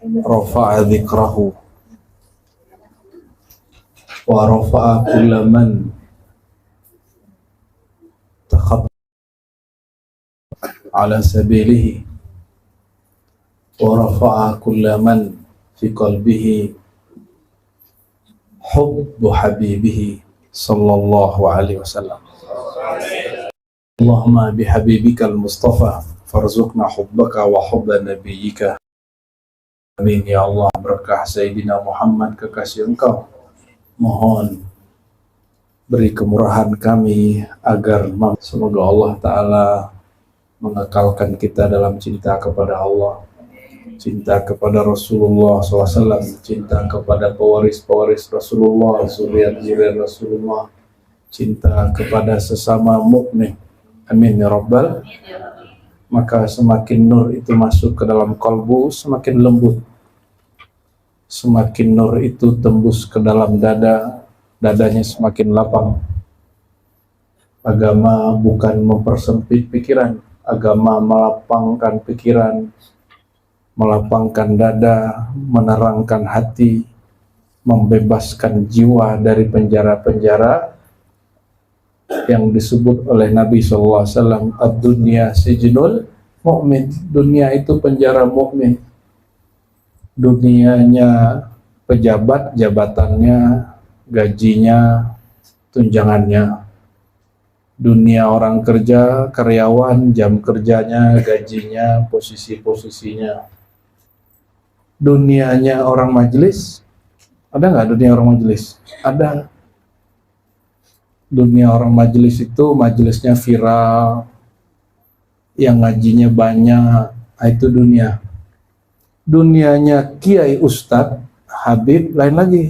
rafa'a dzikrahu wa rafa'a kulla man takhatta ala sabilihi wa rafa'a kulla man fi qalbihi hubbu habibihi sallallahu alaihi wasallam. Allahumma bihabibikal mustafa farzuqna hubbaka wa hubba nabiyyika. Amin ya Allah. Berkah Sayyidina Muhammad, kekasih Engkau, mohon beri kemurahan kami agar semoga Allah Ta'ala mengekalkan kita dalam cinta kepada Allah, cinta kepada Rasulullah SAW, cinta kepada pewaris-pewaris Rasulullah, zuriat-zuriat Rasulullah, cinta kepada sesama mukmin. Amin ya Rabbal. Maka semakin nur itu masuk ke dalam kalbu, semakin lembut. Semakin nur itu tembus ke dalam dada, dadanya semakin lapang. Agama bukan mempersempit pikiran, agama melapangkan pikiran, melapangkan dada, menerangkan hati, membebaskan jiwa dari penjara-penjara yang disebut oleh Nabi SAW, ad-dunya sijnul mu'min. Dunia itu penjara mukmin. Dunianya pejabat, jabatannya, gajinya, tunjangannya. Dunia orang kerja, karyawan, jam kerjanya, gajinya, posisi-posisinya. Dunianya orang majelis, ada nggak dunia orang majelis? Ada. Dunia orang majelis itu majelisnya viral, yang ngajinya banyak, itu dunia. Dunianya kiai ustadz, habib, lain lagi.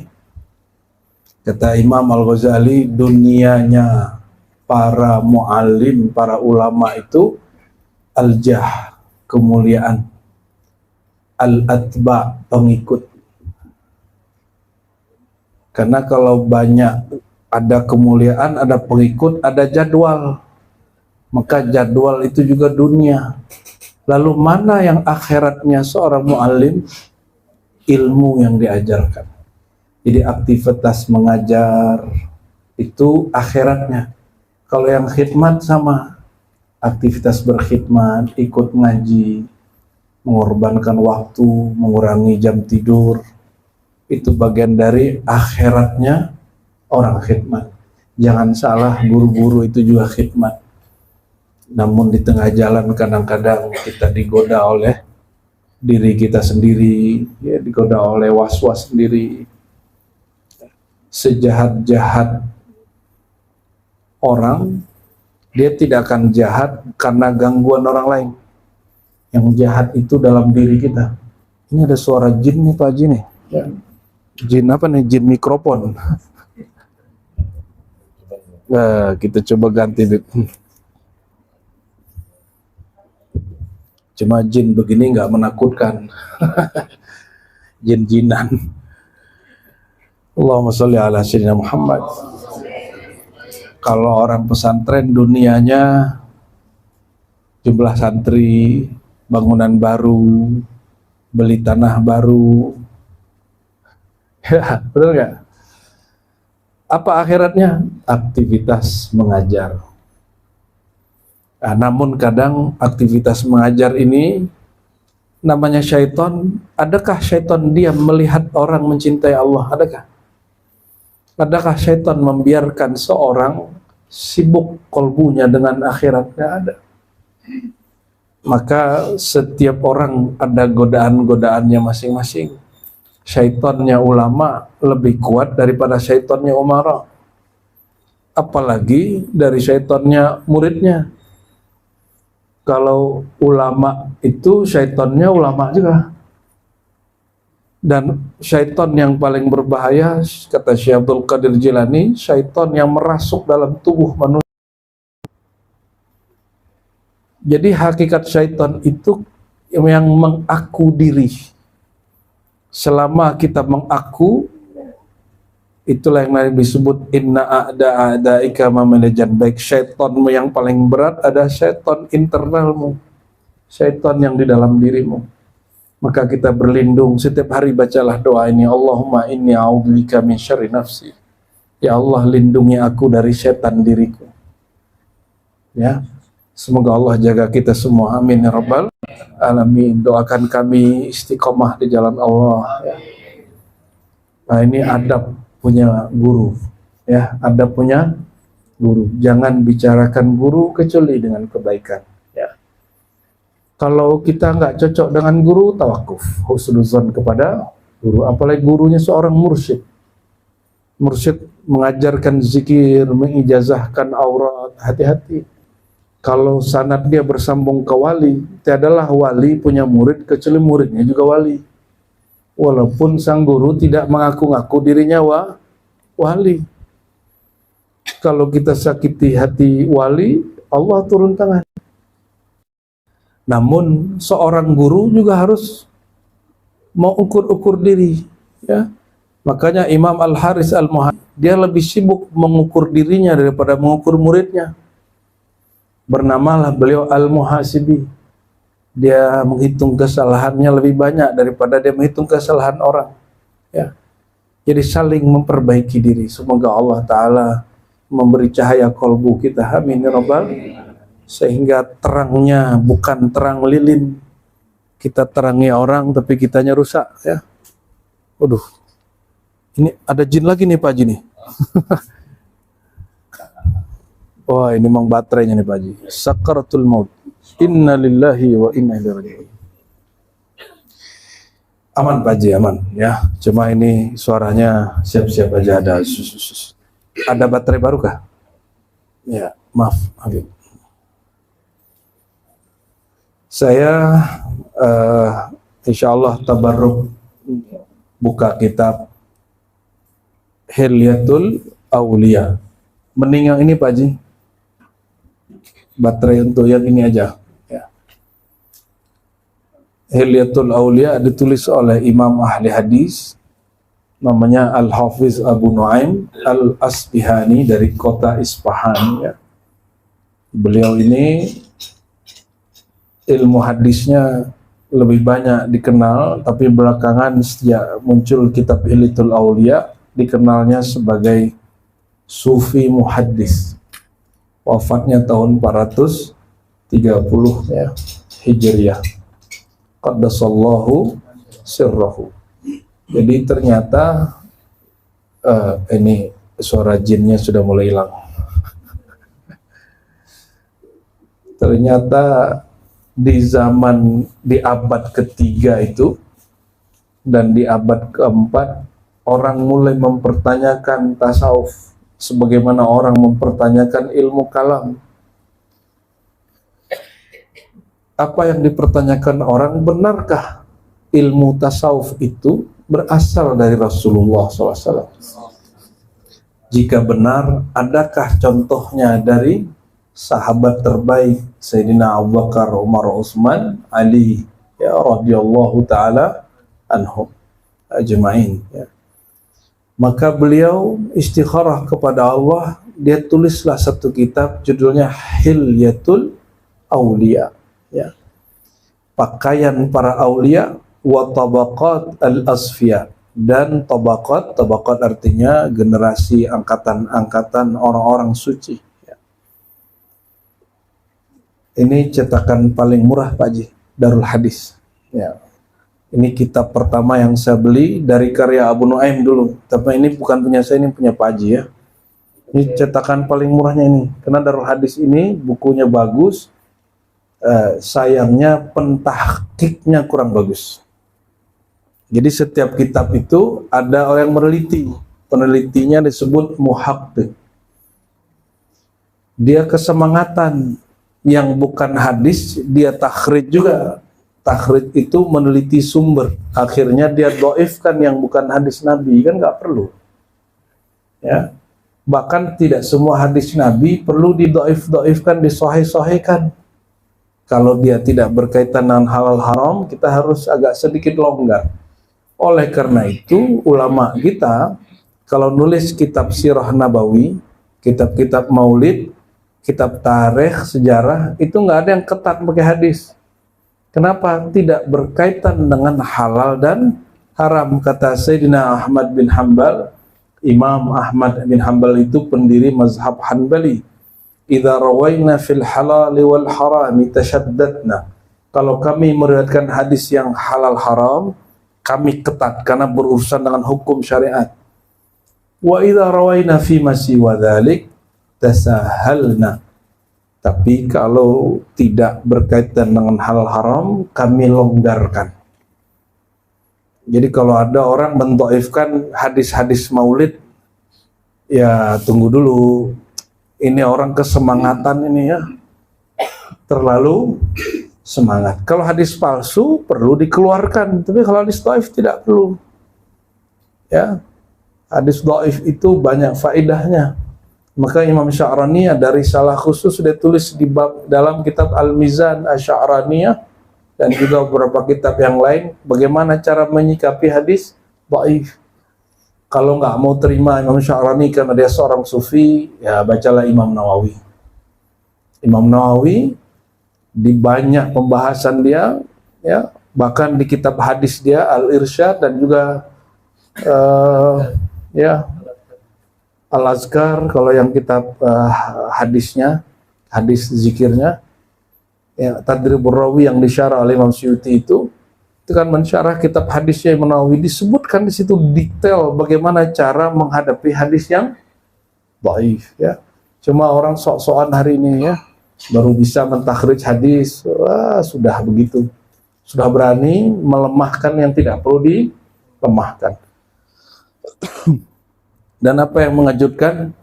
Kata Imam Al-Ghazali, dunianya para mu'alim, para ulama itu al-jah, kemuliaan, al-atba, pengikut. Karena kalau banyak ada kemuliaan, ada pengikut, ada jadwal, maka jadwal itu juga dunia. Lalu mana yang akhiratnya seorang mu'alim? Ilmu yang diajarkan. Jadi aktivitas mengajar itu akhiratnya. Kalau yang khidmat sama, aktivitas berkhidmat, ikut ngaji, mengorbankan waktu, mengurangi jam tidur, itu bagian dari akhiratnya orang khidmat. Jangan salah, guru-guru itu juga khidmat. Namun di tengah jalan kadang-kadang kita digoda oleh diri kita sendiri, ya, digoda oleh was-was sendiri. Sejahat-jahat orang, dia tidak akan jahat karena gangguan orang lain. Yang jahat itu dalam diri kita. Ini ada suara jin nih Pak Haji nih. Ya. Jin apa nih? Jin mikrofon. Nah, kita coba ganti. Cuma jin begini nggak menakutkan. Jin-jinan. Allahumma sholli ala sayyidina Muhammad. Kalau orang pesantren dunianya jumlah santri, bangunan baru, beli tanah baru. Ya, betul nggak? Apa akhiratnya? Aktivitas mengajar. Nah, namun kadang aktivitas mengajar ini namanya syaitan. Adakah syaitan diam melihat orang mencintai Allah? Adakah? Adakah syaitan membiarkan seorang sibuk kolbunya dengan akhirat? Nggak ada. Maka setiap orang ada godaan-godaannya masing-masing. Syaitannya ulama lebih kuat daripada syaitannya umara. Apalagi dari syaitannya muridnya. Kalau ulama itu syaitannya ulama juga. Dan syaitan yang paling berbahaya, kata Syekh Abdul Qadir Jilani, syaitan yang merasuk dalam tubuh manusia. Jadi hakikat syaitan itu yang mengaku diri. Selama kita mengaku, itulah yang lain disebut inna a'da'ika mamalajan. Baik syaitanmu yang paling berat ada syaitan internalmu, syaitan yang di dalam dirimu. Maka kita berlindung setiap hari, bacalah doa ini, Allahumma inni a'udzubika min syarri nafsi. Ya Allah, lindungi aku dari setan diriku. Ya, semoga Allah jaga kita semua, amin ya rabbal alamin. Doakan kami istiqomah di jalan Allah, ya. Nah, ini adab punya guru, ya, adab punya guru. Jangan bicarakan guru kecuali dengan kebaikan, ya. Kalau kita nggak cocok dengan guru, tawakuf, husnuzon kepada guru. Apalagi gurunya seorang mursyid. Mursyid mengajarkan zikir, mengijazahkan aurat, hati-hati. Kalau sanad dia bersambung ke wali, tiadalah wali punya murid kecuali muridnya juga wali. Walaupun sang guru tidak mengaku-ngaku dirinya wali. Kalau kita sakiti hati wali, Allah turun tangan. Namun seorang guru juga harus mau ukur-ukur diri, ya. Makanya Imam Al-Haris Al-Muhajir, dia lebih sibuk mengukur dirinya daripada mengukur muridnya. Bernamalah beliau Al-Muhasibi. Dia menghitung kesalahannya lebih banyak daripada dia menghitung kesalahan orang, ya. Jadi saling memperbaiki diri. Semoga Allah Ta'ala memberi cahaya kolbu kita, amin ya rabbal, sehingga terangnya bukan terang lilin. Kita terangi orang tapi kitanya rusak, ya. Waduh, ini ada jin lagi nih Pak Haji nih. Wah, ini memang baterainya nih Pak Haji. Sakaratul maut. Inna lillahi wa inna ilaihi raji'un. Aman Pak Haji, aman, ya. Cuma ini suaranya siap-siap aja ada sus. Ada baterai baru kah? Ya, maaf, Habib. Saya insya Allah tabarruk buka kitab Hilyatul Aulia. Mending yang ini Pak Haji. Baterai untuk yang ini aja, ya. Hilyatul Aulia ditulis oleh Imam ahli hadis, namanya Al-Hafiz Abu Nuaim Al-Asbihani dari kota Isfahan, ya. Beliau ini ilmu hadisnya lebih banyak dikenal, tapi belakangan sejak muncul kitab Hilyatul Aulia dikenalnya sebagai sufi muhaddis. Wafatnya tahun 430, ya, Hijriyah. Qaddasallahu sirrahu. Jadi ternyata ini suara jinnya sudah mulai hilang. Ternyata di abad ketiga itu dan di abad keempat, orang mulai mempertanyakan tasawuf sebagaimana orang mempertanyakan ilmu kalam. Apa yang dipertanyakan orang, benarkah ilmu tasawuf itu berasal dari Rasulullah SAW? Jika benar, adakah contohnya dari sahabat terbaik Sayyidina Abu Bakar, Umar, Utsman, Ali, ya, radhiyallahu taala anhum ajma'in, ya. Maka beliau istikharah kepada Allah, dia tulislah satu kitab judulnya Hilyatul Aulia, ya. Pakaian para aulia wa tabaqat al-asfiya, dan tabaqat artinya generasi angkatan orang-orang suci, ya. Ini cetakan paling murah Pak Haji, Darul Hadis, ya. Ini kitab pertama yang saya beli dari karya Abu Nuaim dulu. Tapi ini bukan punya saya, ini punya Pak Haji, ya. Ini cetakan paling murahnya ini. Karena Darul Hadis ini bukunya bagus, sayangnya pentahqiqnya kurang bagus. Jadi setiap kitab itu ada orang yang meneliti. Penelitinya disebut muhaqqiq. Dia kesemangatan yang bukan hadis, dia takhrij juga. Takhrij itu meneliti sumber, akhirnya dia doifkan yang bukan hadis Nabi, kan nggak perlu, ya. Bahkan tidak semua hadis Nabi perlu didoifkan, disohih-sohihkan. Kalau dia tidak berkaitan dengan halal haram, kita harus agak sedikit longgar. Oleh karena itu, ulama kita kalau nulis kitab sirah nabawi, kitab-kitab maulid, kitab tarikh, sejarah, itu nggak ada yang ketat pakai hadis. Kenapa? Tidak berkaitan dengan halal dan haram. Kata Sayyidina Ahmad bin Hanbal, Imam Ahmad bin Hanbal itu pendiri mazhab Hanbali. Idza rawaina fil halal wal harami tashaddadna. Kalau kami meriwayatkan hadis yang halal haram, kami ketat karena berurusan dengan hukum syariat. Wa idza rawaina fi ma siwa dzalik tasahalna. Tapi kalau tidak berkaitan dengan hal haram, kami longgarkan. Jadi kalau ada orang mendhaifkan hadis-hadis maulid, ya tunggu dulu. Ini orang kesemangatan ini ya. Terlalu semangat. Kalau hadis palsu perlu dikeluarkan, tapi kalau hadis dhaif tidak perlu. Ya. Hadis dhaif itu banyak faedahnya. Maka Imam Sya'rani ada risalah khusus dia tulis di bab dalam kitab Al-Mizan Asy-Sya'raniyah dan juga beberapa kitab yang lain bagaimana cara menyikapi hadis dhaif. Kalau nggak mau terima Imam Sya'rani karena dia seorang sufi, ya bacalah Imam Nawawi. Imam Nawawi di banyak pembahasan dia, ya bahkan di kitab hadis dia Al-Irsyad dan juga ya Al-Azkar, kalau yang kitab hadisnya, hadis zikirnya, ya, Tadribur Rawi yang disyarah oleh Imam Suyuti itu kan mensyarah kitab hadisnya Imam Nawawi, disebutkan di situ detail bagaimana cara menghadapi hadis yang dhaif, ya. Cuma orang sok-sokan hari ini ya, baru bisa mentakhrij hadis, wah, sudah begitu. Sudah berani melemahkan yang tidak perlu dilemahkan. Dan apa yang mengejutkan,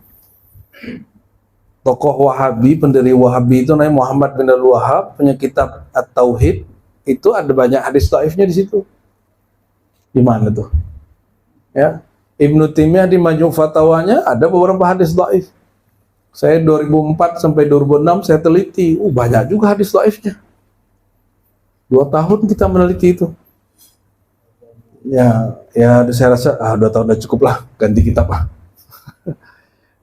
tokoh Wahabi, pendiri Wahabi itu namanya Muhammad bin Al-Wahhab, punya kitab At-Tauhid, itu ada banyak hadis dhaifnya di situ. Di mana tuh? Ya, Ibnu Taimiyah di Majmu' Fatawanya ada beberapa hadis dhaif. Saya 2004 sampai 2006 saya teliti, banyak juga hadis dhaifnya. 2 tahun kita meneliti itu. Ya saya rasa 2 tahun udah cukup lah, ganti kitab lah.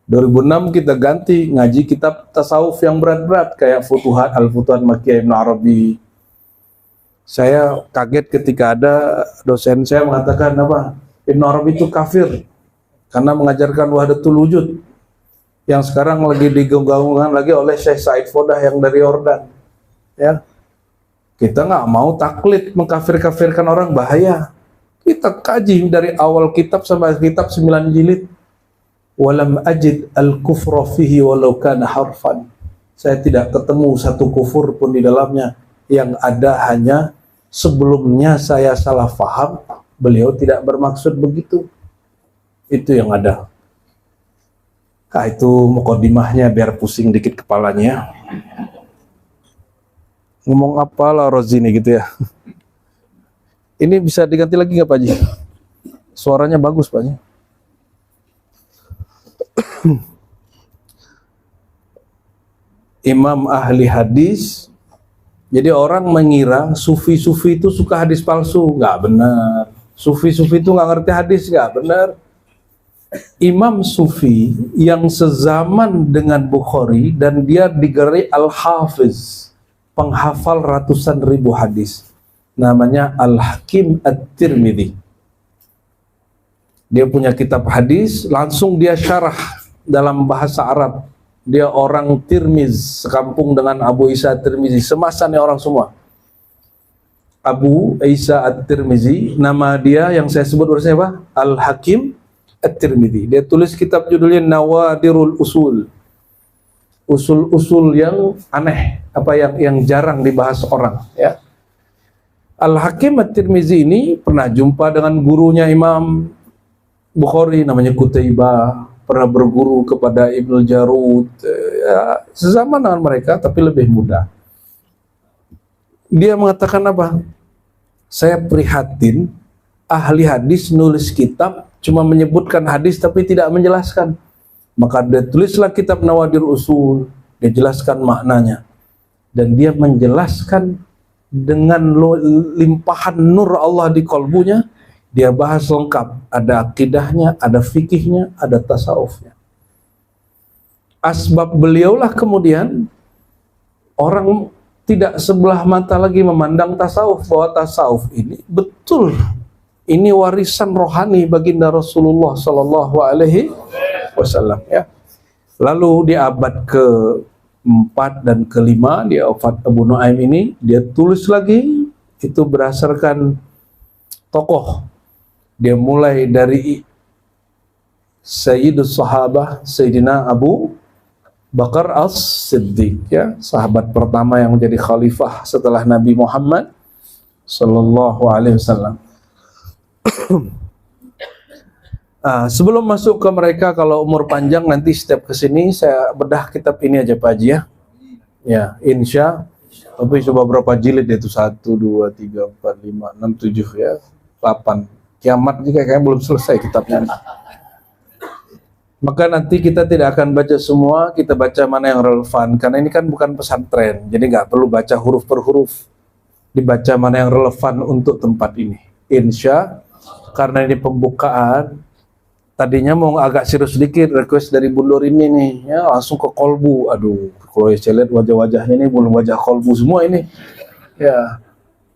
2006 kita ganti ngaji kitab tasawuf yang berat-berat kayak Futuhat, Al-Futuhat Makkiyah Ibnu Arabi. Saya kaget ketika ada dosen saya mengatakan apa? Ibnu Arabi itu kafir karena mengajarkan wahdatul wujud. Yang sekarang lagi digaung-gaungkan lagi oleh Syekh Said Fodah yang dari Yordan. Ya. Kita nggak mau taklid mengkafir-kafirkan orang, bahaya. Kita kaji dari awal kitab sampai kitab 9 jilid. Walam ajid al-kufra fihi walau kana harfan. Saya tidak ketemu satu kufur pun di dalamnya. Yang ada hanya sebelumnya saya salah faham, beliau tidak bermaksud begitu. Itu yang ada. Nah, itu mukadimahnya biar pusing dikit kepalanya. Ngomong apa lah Rozini gitu ya. Ini bisa diganti lagi nggak Pak Haji? Suaranya bagus Pak Haji. Imam ahli hadis. Jadi orang mengira sufi-sufi itu suka hadis palsu. Nggak benar. Sufi-sufi itu nggak ngerti hadis. Nggak benar. Imam sufi yang sezaman dengan Bukhari dan dia digerai Al-Hafiz, penghafal ratusan ribu hadis. Namanya Al-Hakim At-Tirmidzi. Dia punya kitab hadis, langsung dia syarah dalam bahasa Arab. Dia orang Tirmiz, sekampung dengan Abu Isa At-Tirmidzi, semasannya orang semua. Abu Isa At-Tirmidzi, nama dia yang saya sebut bersama apa? Al-Hakim At-Tirmidzi. Dia tulis kitab judulnya Nawadirul Usul. Usul-usul yang aneh, apa yang jarang dibahas orang, ya. Al-Hakim At-Tirmidzi ini pernah jumpa dengan gurunya Imam Bukhari namanya Qutaibah, pernah berguru kepada Ibnu Jarud, ya, sezaman dengan mereka tapi lebih muda. Dia mengatakan apa? Saya prihatin ahli hadis nulis kitab cuma menyebutkan hadis tapi tidak menjelaskan. Maka dia tulislah kitab Nawadirul Usul, dia jelaskan maknanya. Dan dia menjelaskan dengan limpahan nur Allah di kolbunya, dia bahas lengkap. Ada akidahnya, ada fikihnya, ada tasawufnya. Asbab beliaulah kemudian orang tidak sebelah mata lagi memandang tasawuf, bahwa tasawuf ini betul, ini warisan rohani baginda Rasulullah Sallallahu Alaihi Wasallam, ya. Lalu di abad ke-4 dan ke-5 di wafat Abu Nuaim ini, dia tulis lagi, itu berdasarkan tokoh. Dia mulai dari Sayyidus Sahabah Sayyidina Abu Bakar As-Siddiq, ya, sahabat pertama yang menjadi khalifah setelah Nabi Muhammad Sallallahu Alaihi Wasallam. Sebelum masuk ke mereka, kalau umur panjang nanti setiap kesini saya bedah kitab ini aja Pak Haji, ya. Ya, insya. Tapi coba berapa jilid itu? 1, 2, 3, 4, 5, 6, 7, ya, 8. Kiamat juga kayaknya belum selesai kitabnya. Maka nanti kita tidak akan baca semua, kita baca mana yang relevan. Karena ini kan bukan pesantren, jadi nggak perlu baca huruf per huruf. Dibaca mana yang relevan untuk tempat ini. Insya, karena ini pembukaan, tadinya mau agak serius sedikit, request dari Bundur ini nih, ya, langsung ke kolbu. Aduh, kalau saya lihat wajah-wajahnya ini belum wajah kolbu semua ini. Ya,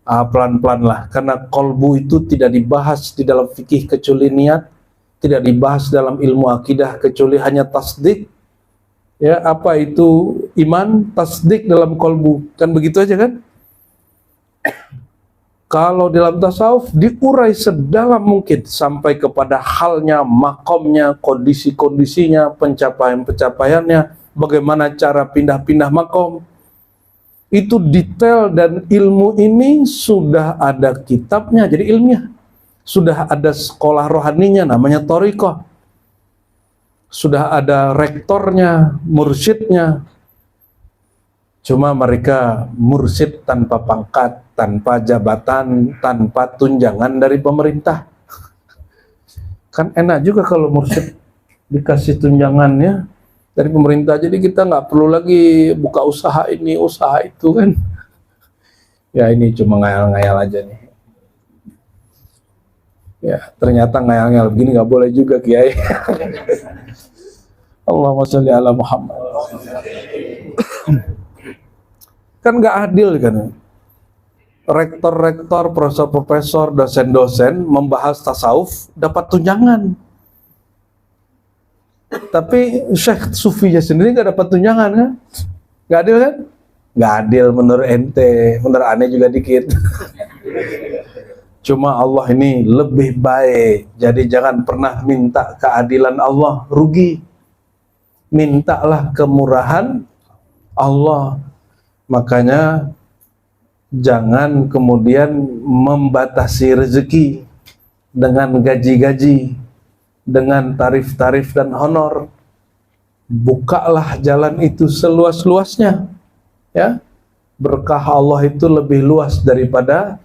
pelan-pelan lah, karena kolbu itu tidak dibahas di dalam fikih kecuali niat, tidak dibahas dalam ilmu akidah kecuali hanya tasdik. Ya, apa itu iman? Tasdik dalam kolbu, kan begitu aja kan? Kalau dalam tasawuf diurai sedalam mungkin sampai kepada halnya, makomnya, kondisi-kondisinya, pencapaian-pencapaiannya, bagaimana cara pindah-pindah makom. Itu detail, dan ilmu ini sudah ada kitabnya, jadi ilmiah. Sudah ada sekolah rohaninya namanya Thariqah. Sudah ada rektornya, mursyidnya. Cuma mereka mursyid tanpa pangkat, tanpa jabatan, tanpa tunjangan dari pemerintah. Kan enak juga kalau mursyid dikasih tunjangannya dari pemerintah, jadi kita nggak perlu lagi buka usaha ini, usaha itu kan. Ya, ini cuma ngayal-ngayal aja nih. Ya, ternyata ngayal-ngayal begini nggak boleh juga, Kiai. Allahumma sholli ala Muhammad. Kan nggak adil kan? Rektor-rektor, profesor-profesor, dosen-dosen membahas tasawuf dapat tunjangan, tapi Syekh Sufinya sendiri nggak dapat tunjangan, kan? Nggak adil kan? Nggak adil menurut ente, menurut aneh juga dikit. Cuma Allah ini lebih baik, jadi jangan pernah minta keadilan Allah, rugi. Mintalah kemurahan Allah. Makanya jangan kemudian membatasi rezeki dengan gaji-gaji, dengan tarif-tarif dan honor. Bukalah jalan itu seluas-luasnya, ya. Berkah Allah itu lebih luas daripada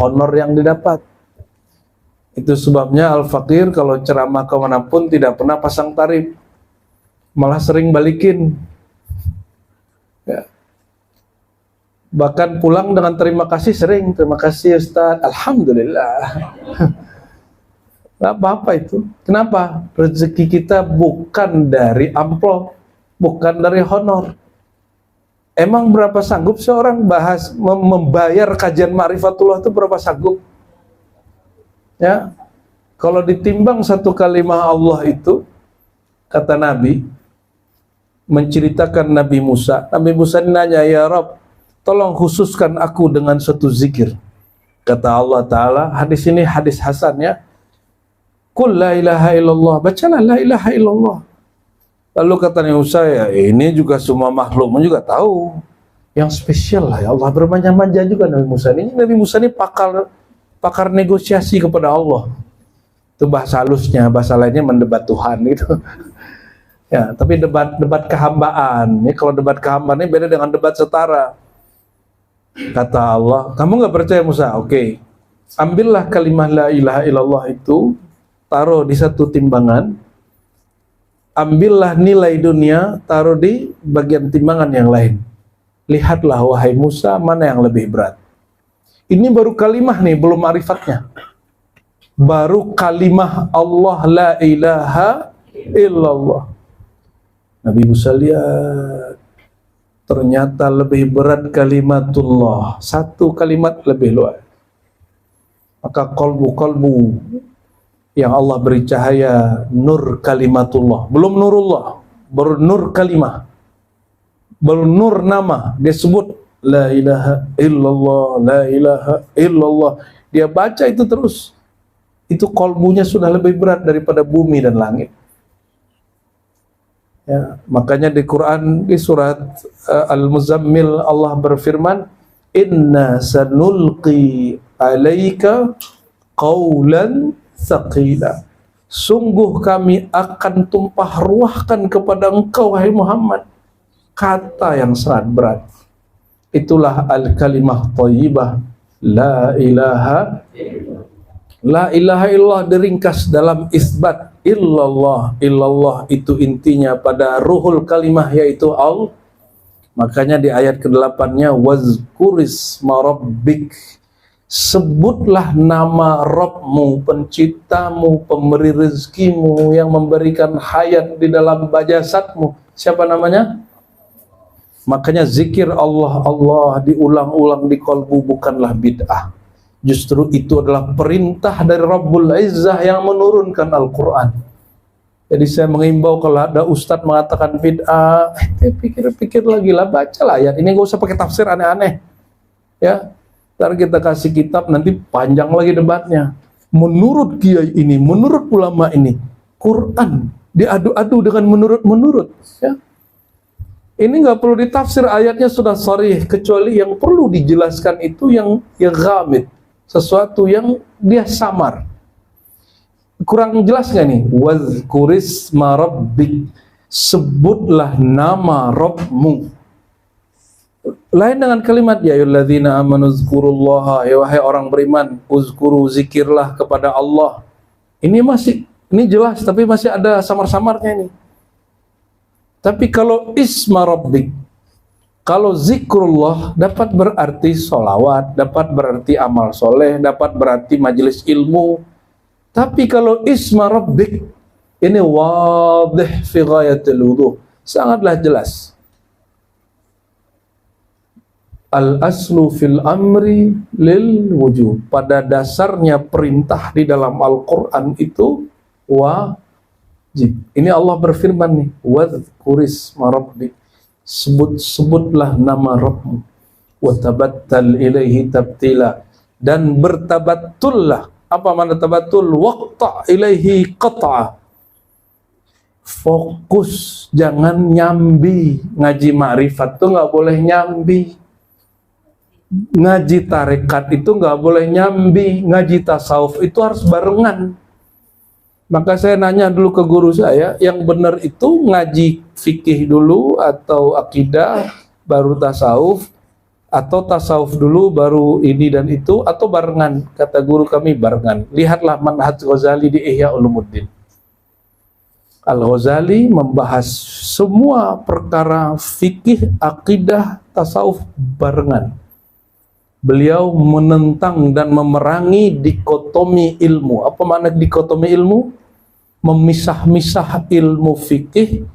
honor yang didapat. Itu sebabnya Al-Fakir kalau ceramah kemanapun tidak pernah pasang tarif, malah sering balikin, ya. Bahkan pulang dengan terima kasih sering, terima kasih Ustaz, Alhamdulillah. Gak apa-apa itu. Kenapa? Rezeki kita bukan dari amplop, bukan dari honor. Emang berapa sanggup seorang membayar kajian Ma'rifatullah itu berapa sanggup? Ya, kalau ditimbang satu kalimah Allah itu, kata Nabi, menceritakan Nabi Musa ini nanya, ya Rabb, tolong khususkan aku dengan satu zikir. Kata Allah Ta'ala, hadis ini hadis hasan, ya. Qul la ilaha illallah, bacalah la ilaha illallah. Lalu kata Nabi Musa, ya ini juga semua makhluk juga tahu. Yang spesial lah, ya Allah bermanja-manja juga Nabi Musa ini. Nabi Musa ini pakar negosiasi kepada Allah. Itu bahasa halusnya, bahasa lainnya mendebat Tuhan gitu. Ya, tapi debat kehambaan. Ini kalau debat kehambaan ini beda dengan debat setara. Kata Allah, kamu nggak percaya Musa? Oke, ambillah kalimah la ilaha illallah itu, taruh di satu timbangan, ambillah nilai dunia, taruh di bagian timbangan yang lain. Lihatlah wahai Musa, mana yang lebih berat. Ini baru kalimah nih, belum ma'rifatnya. Baru kalimah Allah la ilaha illallah. Nabi Musa lihat, ternyata lebih berat kalimatullah. Satu kalimat lebih luas. Maka kolbu-kolbu yang Allah beri cahaya, nur kalimatullah, belum nurullah, baru nur kalimah, baru nur nama. Dia sebut la ilaha illallah, la ilaha illallah. Dia baca itu terus. Itu kolbunya sudah lebih berat daripada bumi dan langit. Ya, makanya di Quran di surat Al-Muzammil Allah berfirman, inna sanulqi alaika qawlan thaqila. Sungguh kami akan tumpah ruahkan kepada engkau wahai Muhammad kata yang sangat berat. Itulah al-kalimah thayyibah la ilaha illallah, diringkas dalam isbat illallah. Illallah itu intinya pada ruhul kalimah, yaitu Allah. Makanya di ayat ke-8-nya wazkurisma rabbik, sebutlah nama Rabbmu, penciptamu, pemberi rezekimu, yang memberikan hayat di dalam jasadmu. Siapa namanya? Makanya zikir Allah diulang-ulang di kolbu bukanlah bid'ah. Justru itu adalah perintah dari Rabbul Izzah yang menurunkan Al-Quran. Jadi saya mengimbau kalau ada ustadz mengatakan bid'ah, pikir-pikir lagi lah, bacalah ayat ini, gak usah pakai tafsir aneh-aneh. Ya, ntar kita kasih kitab nanti panjang lagi debatnya. Menurut kiai ini, menurut ulama ini, Quran diadu-adu dengan menurut. Ya. Ini nggak perlu ditafsir, ayatnya sudah sharih, kecuali yang perlu dijelaskan itu yang ghamid, sesuatu yang dia samar. Kurang jelas nggak nih? Wazkurisma rabbik, sebutlah nama Rabbmu. Lain dengan kalimat ya ayyuhalladzina amanu zkurullaha, ya wahai orang beriman, uzkuru, zikirlah kepada Allah. Ini jelas, tapi masih ada samar-samarnya ini. Tapi kalau isma rabbik, kalau zikrullah dapat berarti sholawat, dapat berarti amal soleh, dapat berarti majelis ilmu. Tapi kalau isma rabbik, ini wadih fi ghayatil wuduh, sangatlah jelas. Al-aslu fil amri lil wujub, pada dasarnya perintah di dalam Al-Quran itu wajib. Ini Allah berfirman nih, wadhkurisma rabbik, sebutlah nama Rabbmu, wa tabattal ilaihi tabtila, dan bertabattullah. Apa makna tabattul? Waqta ilaihi qat'a, fokus, jangan nyambi. Ngaji ma'rifat tuh nggak boleh nyambi, ngaji tarekat itu nggak boleh nyambi, ngaji tasawuf itu harus barengan. Maka saya nanya dulu ke guru saya, yang benar itu ngaji fikih dulu atau akidah baru tasawuf, atau tasawuf dulu baru ini dan itu, atau barengan? Kata guru kami barengan. Lihatlah manhaj Ghazali di Ihya Ulumuddin. Al-Ghazali membahas semua perkara fikih, akidah, tasawuf barengan. Beliau menentang dan memerangi dikotomi ilmu. Apa makna dikotomi ilmu? Memisah-misah ilmu fikih,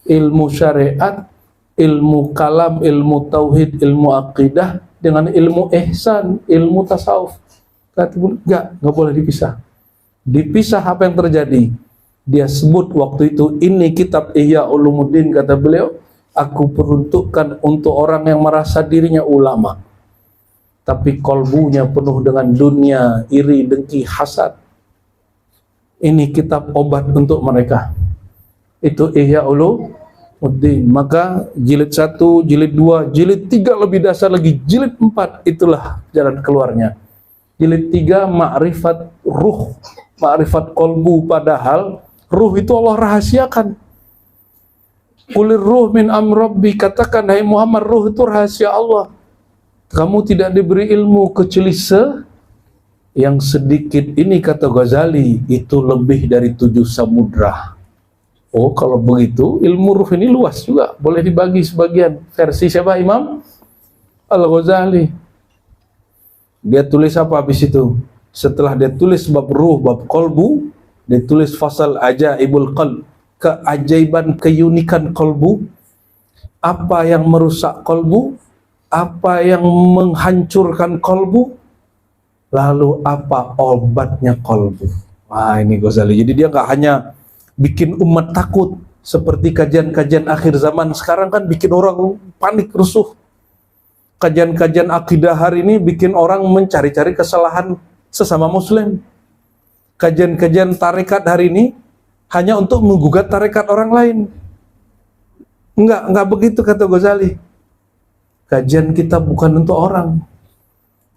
ilmu syariat, ilmu kalam, ilmu tauhid, ilmu akidah dengan ilmu ihsan, ilmu tasawuf. Kata beliau, enggak boleh dipisah. Dipisah apa yang terjadi? Dia sebut waktu itu, ini kitab Ihya Ulumuddin, kata beliau, aku peruntukkan untuk orang yang merasa dirinya ulama, tapi kolbunya penuh dengan dunia, iri, dengki, hasad. Ini kitab obat untuk mereka. Itu Ihya Ulumuddin. Maka jilid 1, jilid 2, jilid 3 lebih dasar lagi, jilid 4, itulah jalan keluarnya. Jilid 3 ma'rifat ruh, ma'rifat kolbu, padahal ruh itu Allah rahasiakan. Qulir ruh min amrabbi, katakan hai Muhammad, ruh itu rahasia Allah. Kamu tidak diberi ilmu kecuali yang sedikit ini, kata Ghazali, itu lebih dari 7 samudra. Oh, kalau begitu ilmu ruh ini luas juga, boleh dibagi sebagian. Versi siapa? Imam Al-Ghazali. Dia tulis apa habis itu? Setelah dia tulis bab ruh, bab kolbu, dia tulis fasal ajaibul qalb, keajaiban, keunikan kolbu. Apa yang merusak kolbu? Apa yang menghancurkan kolbu? Lalu apa obatnya kolbu? Wah, ini Ghazali. Jadi dia nggak hanya bikin umat takut seperti kajian-kajian akhir zaman sekarang kan bikin orang panik rusuh. Kajian-kajian akidah hari ini bikin orang mencari-cari kesalahan sesama muslim. Kajian-kajian tarekat hari ini hanya untuk menggugat tarekat orang lain. Enggak begitu kata Ghazali. Kajian kita bukan untuk orang.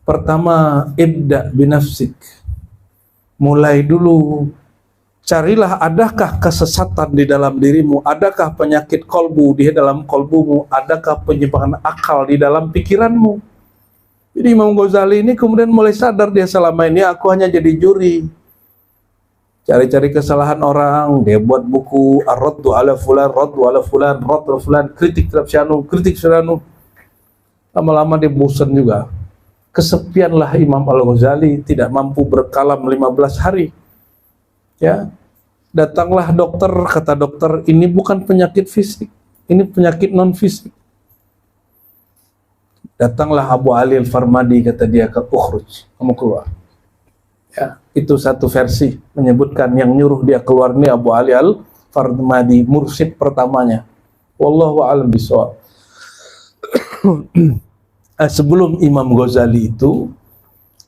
Pertama, ibda binafsik. Mulai dulu, carilah adakah kesesatan di dalam dirimu, adakah penyakit kolbu di dalam kolbumu, adakah penyimpangan akal di dalam pikiranmu. Jadi Imam Ghazali ini kemudian mulai sadar dia selama ini aku hanya jadi juri. Cari-cari kesalahan orang, dia buat buku Ar-Raddu ala fulan, Raddu ala fulan, Raddu ala fulan, kritik terhadap syanu, kritik syanu. Lama-lama dia bosan juga. Kesepianlah Imam Al-Ghazali, tidak mampu berkalam 15 hari. Ya, datanglah dokter, kata dokter, ini bukan penyakit fisik, ini penyakit non fisik. Datanglah Abu Ali Al-Farmadi, kata dia, ke ukhruj, kamu keluar. Ya, itu satu versi menyebutkan yang nyuruh dia keluar ini Abu Ali Al-Farmadi, mursyid pertamanya. Wallahu a'lam bishawab. Sebelum Imam Ghazali itu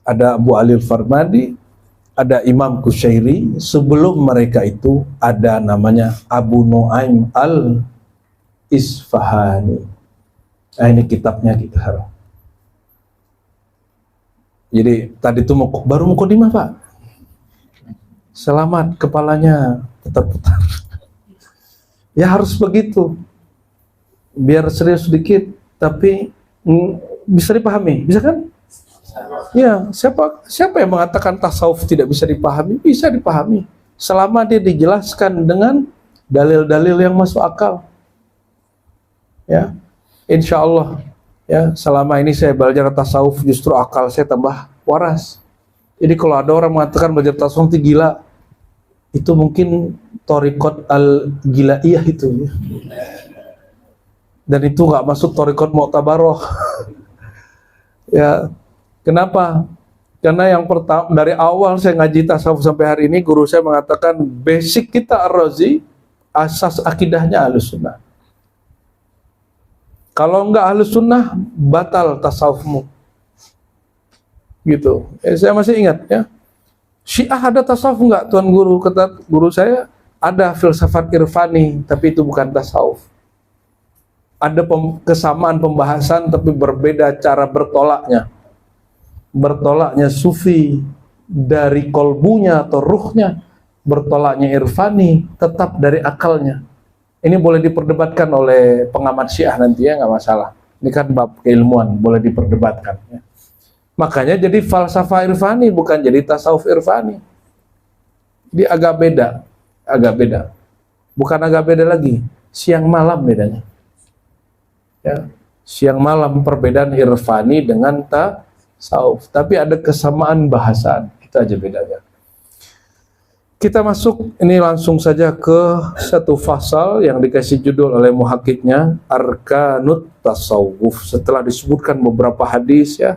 ada Abu Ali Al-Farmadi, ada Imam Kusyairi. Sebelum mereka itu ada namanya Abu Nuaim Al-Isfahani. Nah, ini kitabnya kita harap. Jadi tadi itu baru mukadimah Pak. Selamat, kepalanya putar-putar. Ya harus begitu. Biar serius sedikit, tapi bisa dipahami, bisa kan? Ya, siapa yang mengatakan tasawuf tidak bisa dipahami? Bisa dipahami, selama dia dijelaskan dengan dalil-dalil yang masuk akal. Ya, insya Allah. Ya, selama ini saya belajar tasawuf justru akal saya tambah waras. Jadi kalau ada orang mengatakan belajar tasawuf itu gila, itu mungkin Thariqat al-Gilaiyah itu. Ya. Dan itu nggak masuk Thariqat Mu'tabaroh. Ya, kenapa? Karena yang pertama, dari awal saya ngaji tasawuf sampai hari ini, guru saya mengatakan basic kita Ar-Razi, asas akidahnya Ahlus Sunnah. Kalau enggak Ahlus Sunnah, batal tasawufmu. Gitu. Saya masih ingat ya. Syiah ada tasawuf enggak, Tuan Guru? Kata guru saya, ada filsafat irfani, tapi itu bukan tasawuf. Ada kesamaan pembahasan, tapi berbeda cara bertolaknya. Bertolaknya sufi dari kolbunya atau ruhnya, bertolaknya irfani tetap dari akalnya. Ini boleh diperdebatkan oleh pengamat Syiah nanti ya, nggak masalah. Ini kan bab keilmuan, boleh diperdebatkan. Ya. Makanya jadi falsafah irfani bukan jadi tasawuf irfani. Jadi agak beda. Bukan agak beda lagi, siang malam bedanya. Ya. Siang malam perbedaan irfani dengan tasawuf, tapi ada kesamaan bahasan, itu aja bedanya. Kita masuk ini langsung saja ke satu fasal yang dikasih judul oleh muhakiknya Arkanut Tasawuf. Setelah disebutkan beberapa hadis ya,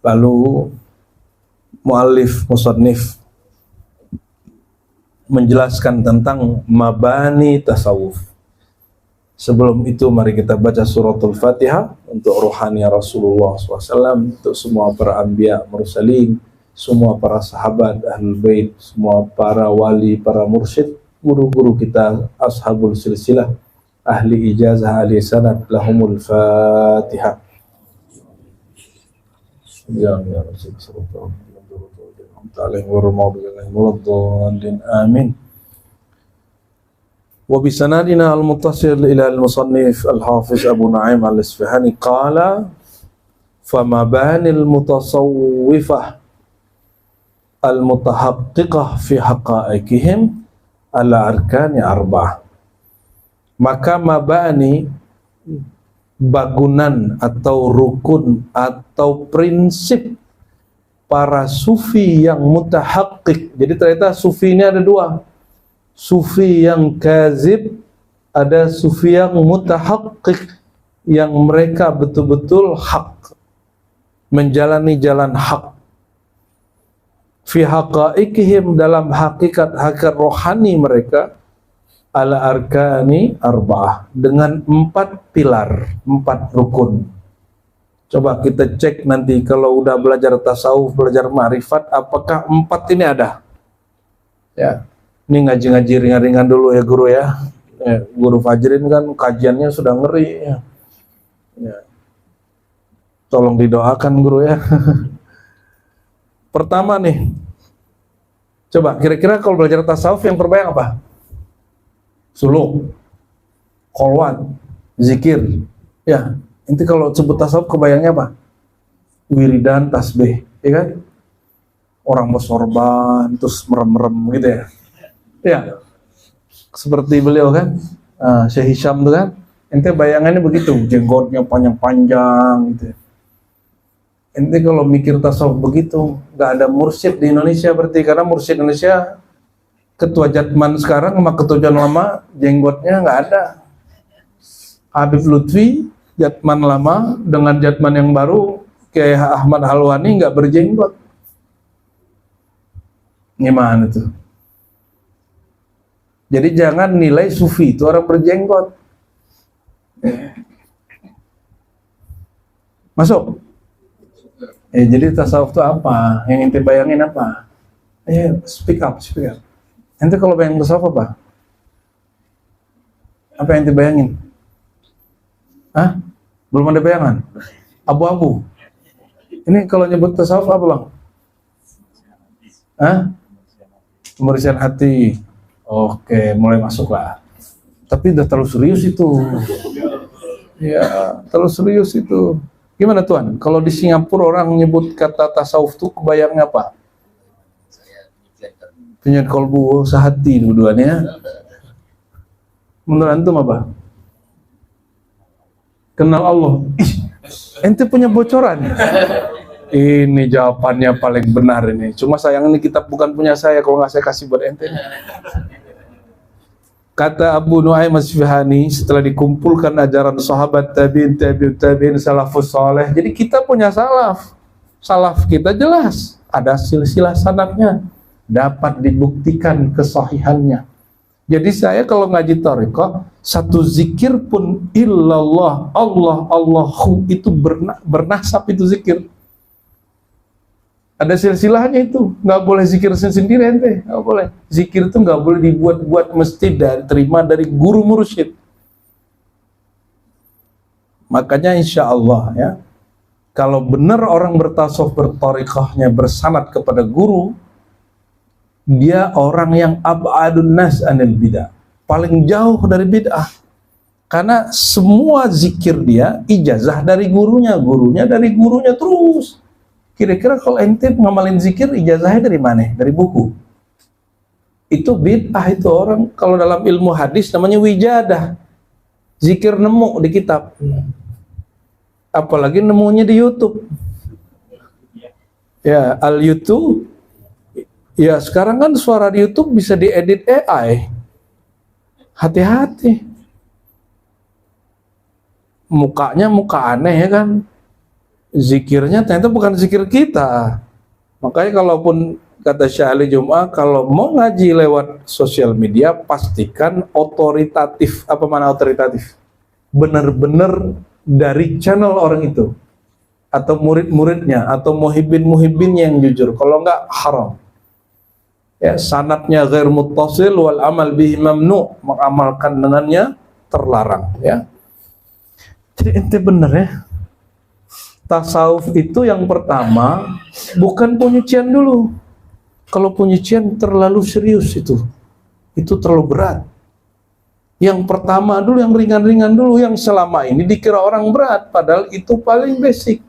lalu muallif musannif menjelaskan tentang mabani tasawuf. Sebelum itu mari kita baca suratul Fatihah untuk rohani Rasulullah SAW, untuk semua para anbiya mursalin, semua para sahabat ahlul bait, semua para wali, para mursyid, guru-guru kita, ashabul silsilah, ahli ijazah, ahli sanad, lahumul Fatihah. Amin. Wa bisanadina al-muttasil ila al-musannif al-hafiz Abu Nuaim al-Isfahani qala fama banil mutasawwifah al-mutahaqqiqah fi haqa'iqihim ala arkani arba'ah. Maka mabani, bangunan atau rukun atau prinsip para sufi yang mutahaqqiq. Jadi ternyata sufi ini ada dua. Sufi yang kazib, ada sufi yang mutahaqqiq, yang mereka betul-betul hak, menjalani jalan hak. Fi haqaiqihim, dalam hakikat rohani mereka, ala arkani arba'ah, dengan 4 pilar, 4 rukun. Coba kita cek nanti kalau udah belajar tasawuf, belajar ma'rifat, apakah 4 ini ada? Ya, ini ngaji-ngaji ringan-ringan dulu ya guru ya. Guru Fajrin kan kajiannya sudah ngeri ya. Tolong didoakan guru ya. Pertama nih, coba kira-kira kalau belajar tasawuf yang terbayang apa? Suluk, kholwat, zikir. Ya, inti kalau sebut tasawuf kebayangnya apa? Wiridan, tasbih, ya kan? Orang bersorban, terus merem-merem gitu ya. Ya, seperti beliau kan, Syekh Hisham tuh kan, ente bayangannya begitu, jenggotnya panjang-panjang gitu. Ente kalau mikir tasawuf begitu, nggak ada mursyid di Indonesia berarti, karena mursyid Indonesia ketua Jatman sekarang sama ketua lama jenggotnya nggak ada. Habib Lutfi Jatman lama dengan Jatman yang baru Kiai Ahmad Halwani nggak berjenggot. Gimana tuh? Jadi jangan nilai sufi itu orang berjenggot. Masuk? Jadi tasawuf itu apa? Yang ente bayangin apa? Speak up. Ente kalau bayangin tasawuf apa? Apa yang ente bayangin? Hah? Belum ada bayangan? Abu-abu. Ini kalau nyebut tasawuf apa bang? Hah? Pembersihan hati. Oke, mulai masuk lah. Tapi udah terlalu serius itu. Ya, terlalu serius itu. Gimana Tuan? Kalau di Singapura orang nyebut kata tasawuf tuh kebayangnya apa? Penyet kolbu sehati dua-duanya. Menurut antum apa? Kenal Allah. Ente punya bocoran. Ini jawabannya paling benar ini. Cuma sayang ini kitab bukan punya saya, kalau nggak saya kasih buat ente. Kata Abu Nu'aim Asfihani setelah dikumpulkan ajaran sahabat tabi'in, salafus saleh. Jadi kita punya salaf. Salaf kita jelas, ada silsilah sanadnya, dapat dibuktikan kesahihannya. Jadi saya kalau ngaji thariqah, satu zikir pun illallah, Allahu itu bernasab itu zikir. Ada silsilahnya itu, nggak boleh zikir sendiri ente, nggak boleh. Zikir itu nggak boleh dibuat-buat, mesti terima dari guru mursyid. Makanya insya Allah ya, kalau benar orang bertasawuf berthariqahnya bersanad kepada guru, dia orang yang ab'adun nas anil bid'ah, paling jauh dari bid'ah. Karena semua zikir dia ijazah dari gurunya, gurunya dari gurunya terus. Kira-kira kalau ente ngamalin zikir ijazahnya dari mana? Dari buku. Itu bid'ah itu orang. Kalau dalam ilmu hadis namanya wijadah. Zikir nemu di kitab. Apalagi nemunya di YouTube. Ya, al-YouTube. Ya, sekarang kan suara di YouTube bisa diedit AI. Hati-hati. Mukanya muka aneh ya kan. Zikirnya ternyata bukan zikir kita. Makanya kalaupun kata Syekh Ali Jum'ah, kalau mau ngaji lewat sosial media, pastikan otoritatif. Apa mana otoritatif? Benar-benar dari channel orang itu, atau murid-muridnya, atau muhibbin yang jujur. Kalau enggak, haram. Ya, sanadnya ghair muttasil wal amal bihi mamnu, mengamalkan dengannya terlarang. Ya. Jadi ente bener ya. Tasawuf itu yang pertama bukan penyucian dulu. Kalau penyucian terlalu serius itu terlalu berat. Yang pertama dulu, yang ringan-ringan dulu, yang selama ini dikira orang berat, padahal itu paling basic,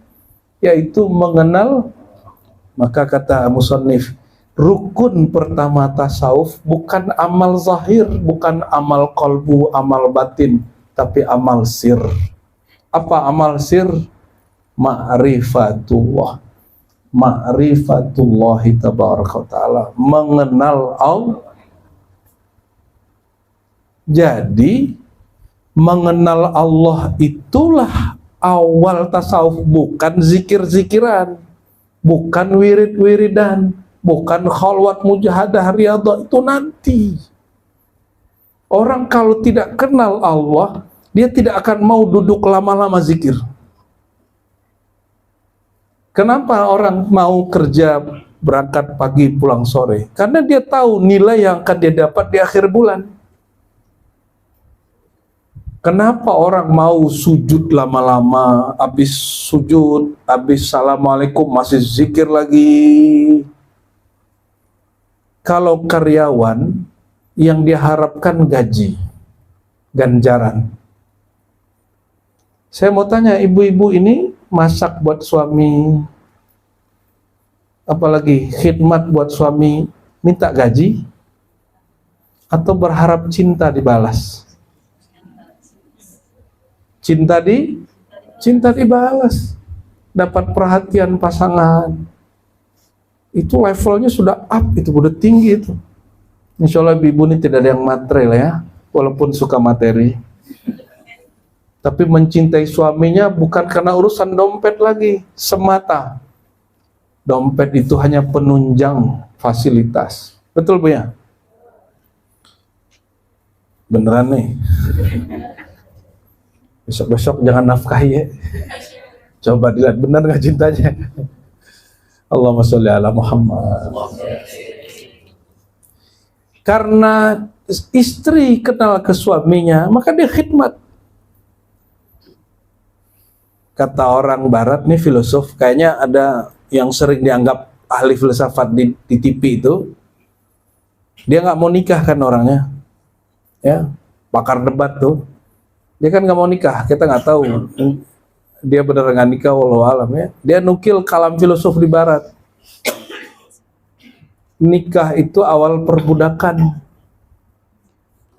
yaitu mengenal. Maka kata musannif, rukun pertama tasawuf bukan amal zahir, bukan amal qalbu, amal batin, tapi amal sir. Apa amal sir? Ma'rifatullah, ma'rifatullahi tabaraka ta'ala, mengenal Allah. Jadi Mengenal Allah itulah awal tasawuf, bukan zikir-zikiran, bukan wirid-wiridan, bukan khalwat mujahadah riyadhah, itu nanti. Orang kalau tidak kenal Allah, dia tidak akan mau duduk lama-lama zikir. Kenapa orang mau kerja berangkat pagi pulang sore? Karena dia tahu nilai yang akan dia dapat di akhir bulan. Kenapa orang mau sujud lama-lama, habis sujud, habis assalamualaikum masih zikir lagi? Kalau karyawan yang diharapkan gaji, ganjaran. Saya mau tanya, ibu-ibu ini masak buat suami, apalagi khidmat buat suami, minta gaji atau berharap cinta dibalas? Cinta dibalas, dapat perhatian pasangan, itu levelnya sudah up, itu udah tinggi itu. Insya Allah ibu ini tidak ada yang material ya, walaupun suka materi, tapi mencintai suaminya bukan karena urusan dompet lagi semata. Dompet itu hanya penunjang fasilitas, betul Bu ya? Beneran nih. Besok-besok jangan nafkahi ya. Coba dilihat benar nggak cintanya. Allahumma sholli ala Muhammad. Karena istri kenal ke suaminya, maka dia khidmat. Kata orang barat nih, filosof, kayaknya ada yang sering dianggap ahli filsafat di TV itu, dia nggak mau nikah kan orangnya, ya, pakar debat tuh. Dia kan nggak mau nikah, kita nggak tahu dia benar nggak nikah, wallahu alam ya. Dia nukil kalam filosof di barat. Nikah itu awal perbudakan.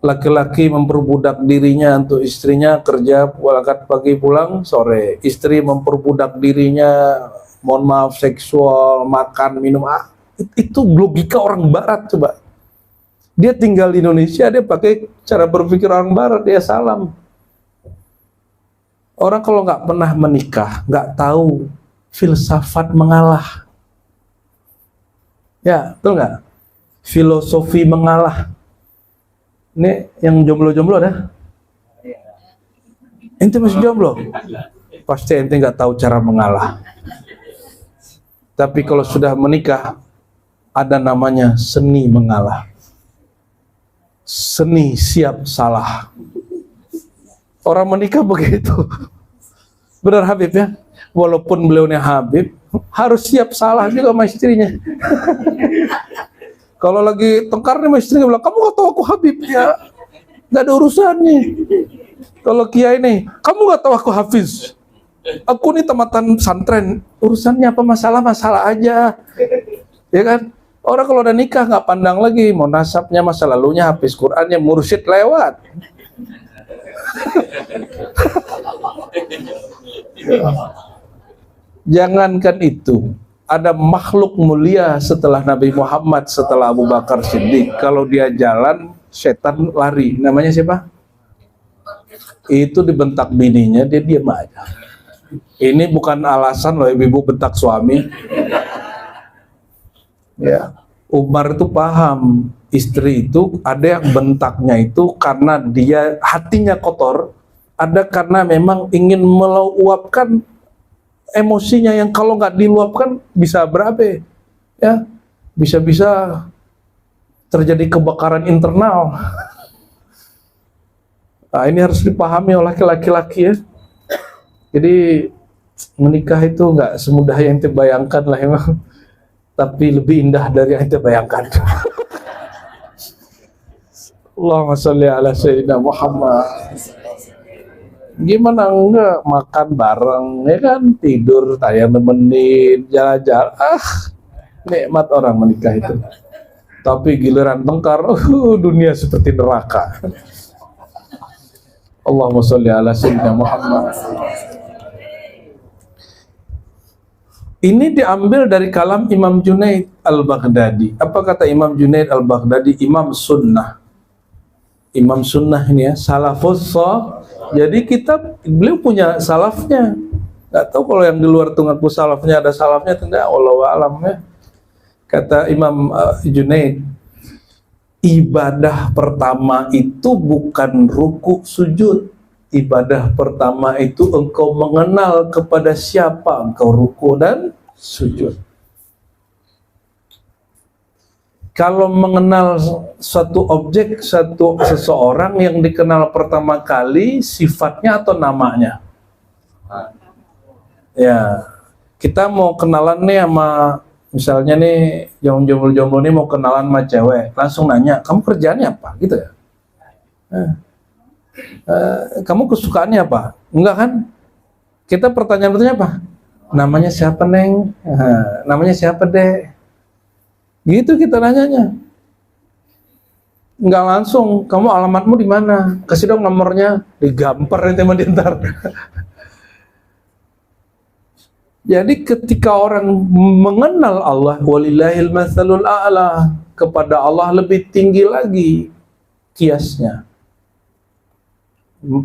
Laki-laki memperbudak dirinya untuk istrinya, kerja berangkat pagi pulang sore. Istri memperbudak dirinya, mohon maaf, seksual, makan, minum. Itu logika orang barat coba. Dia tinggal di Indonesia, dia pakai cara berpikir orang barat, dia salam. Orang kalau nggak pernah menikah, nggak tahu filsafat mengalah. Ya, betul nggak? Filosofi mengalah. Ini yang jomblo-jomblo dah. Ente masih jomblo? Pasti ente nggak tahu cara mengalah. Tapi kalau sudah menikah, ada namanya seni mengalah. Seni siap salah. Orang menikah begitu. Benar Habib ya? Walaupun beliaunya Habib, harus siap salah juga sama istrinya. Kalau lagi tengkar nih sama istrinya bilang, kamu gak tahu aku Habib ya? Gak ada urusannya. Kalau kiai nih, kamu gak tahu aku Hafiz? Aku nih tamatan pesantren, urusannya apa, masalah-masalah aja. Ya kan? Orang kalau udah nikah gak pandang lagi, mau nasabnya, masa lalunya, Hafiz Qurannya, mursyid lewat. Jangankan itu, ada makhluk mulia setelah Nabi Muhammad, setelah Abu Bakar Siddiq. Kalau dia jalan, setan lari. Namanya siapa? Itu dibentak bininya, dia diam aja. Ini bukan alasan loh ibu bentak suami. Ya, Umar itu paham. Istri itu ada yang bentaknya itu karena dia hatinya kotor, ada karena memang ingin meluapkan emosinya yang kalau nggak diluapkan bisa berabe, ya, bisa-bisa terjadi kebakaran internal. Nah, ini harus dipahami oleh laki-laki ya. Jadi menikah itu nggak semudah yang ente bayangkan lah emang, tapi lebih indah dari yang ente bayangkan. Allahumma sholli ala sayyidina Muhammad. Gimana enggak makan bareng ya kan, tidur tayang nemenin, jalan-jalan, nikmat orang menikah itu. Tapi giliran tengkar, dunia seperti neraka. Allahumma sholli ala sayyidina Muhammad. Ini diambil dari kalam Imam Junaid al-Baghdadi. Apa kata Imam Junaid al-Baghdadi? Imam sunnah. Imam sunnah ini ya, salafus Jadi beliau punya salafnya. Nggak tahu kalau yang di luar tuh ngaku salafnya, ada salafnya tidak, wallahu alam ya. Kata Imam Junaid, ibadah pertama itu bukan ruku sujud. Ibadah pertama itu engkau mengenal kepada siapa engkau ruku dan sujud. Kalau mengenal suatu objek, seseorang yang dikenal pertama kali, sifatnya atau namanya? Ya, kita mau kenalan nih sama, misalnya nih, jomblo-jomblo nih mau kenalan sama cewek, langsung nanya, kamu kerjaannya apa? Gitu ya? Kamu kesukaannya apa? Enggak kan? Kita pertanyaan apa? Namanya siapa, Neng? Namanya siapa, Dek? Gitu kita nanyanya. Enggak langsung, kamu alamatmu di mana? Kasih dong nomornya. Digamper itu sama dintar. Jadi ketika orang mengenal Allah, walillahil matsalul a'la, kepada Allah lebih tinggi lagi kiasnya,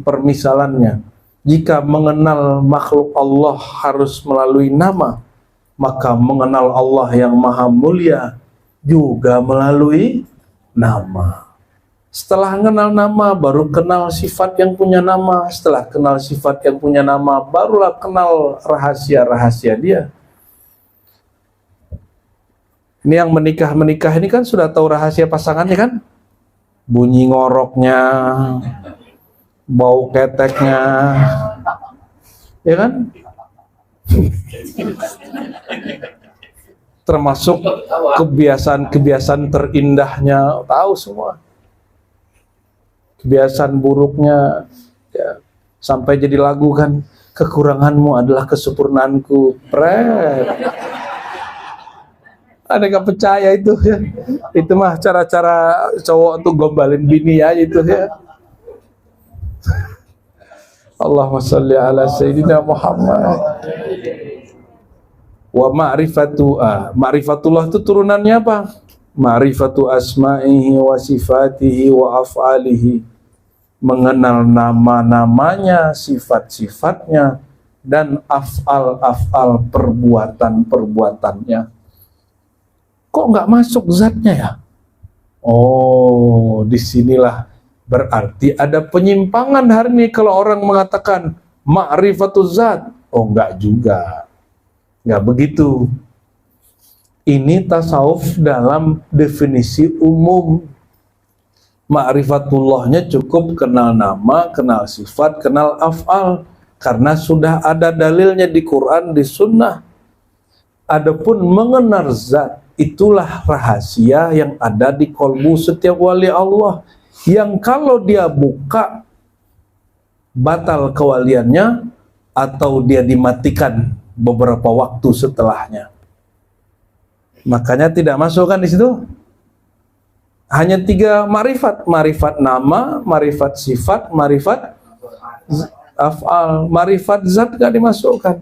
permisalannya. Jika mengenal makhluk Allah harus melalui nama, maka mengenal Allah yang maha mulia juga melalui nama. Setelah kenal nama, baru kenal sifat yang punya nama. Setelah kenal sifat yang punya nama, barulah kenal rahasia-rahasia dia. Ini yang menikah ini kan sudah tahu rahasia pasangannya kan? Bunyi ngoroknya, bau keteknya, ya kan? Termasuk kebiasaan terindahnya, tahu semua. Kebiasaan buruknya, ya, sampai jadi lagu kan, kekuranganmu adalah kesempurnaanku. Ada nggak percaya itu ya? Itu mah cara-cara cowok untuk gombalin bini ya itu ya. Allahumma sholli ala sayyidina Muhammad. Wa ma'rifatullah itu turunannya apa? Ma'rifatu asma'ihi wa sifatihi wa af'alihi. Mengenal nama-namanya, sifat-sifatnya, dan af'al perbuatan-perbuatannya. Kok nggak masuk zatnya ya? Oh, disinilah berarti ada penyimpangan hari ini kalau orang mengatakan ma'rifatuz zat. Oh, enggak juga. Enggak begitu. Ini tasawuf dalam definisi umum. Ma'rifatullahnya cukup kenal nama, kenal sifat, kenal af'al. Karena sudah ada dalilnya di Quran, di sunnah. Adapun mengenal zat, itulah rahasia yang ada di kolbu setiap wali Allah. Yang kalau dia buka, batal kewaliannya, atau dia dimatikan beberapa waktu setelahnya. Makanya tidak masuk kan di situ. Hanya 3 ma'rifat. Ma'rifat nama, ma'rifat sifat, ma'rifat af'al. Ma'rifat zat gak dimasukkan.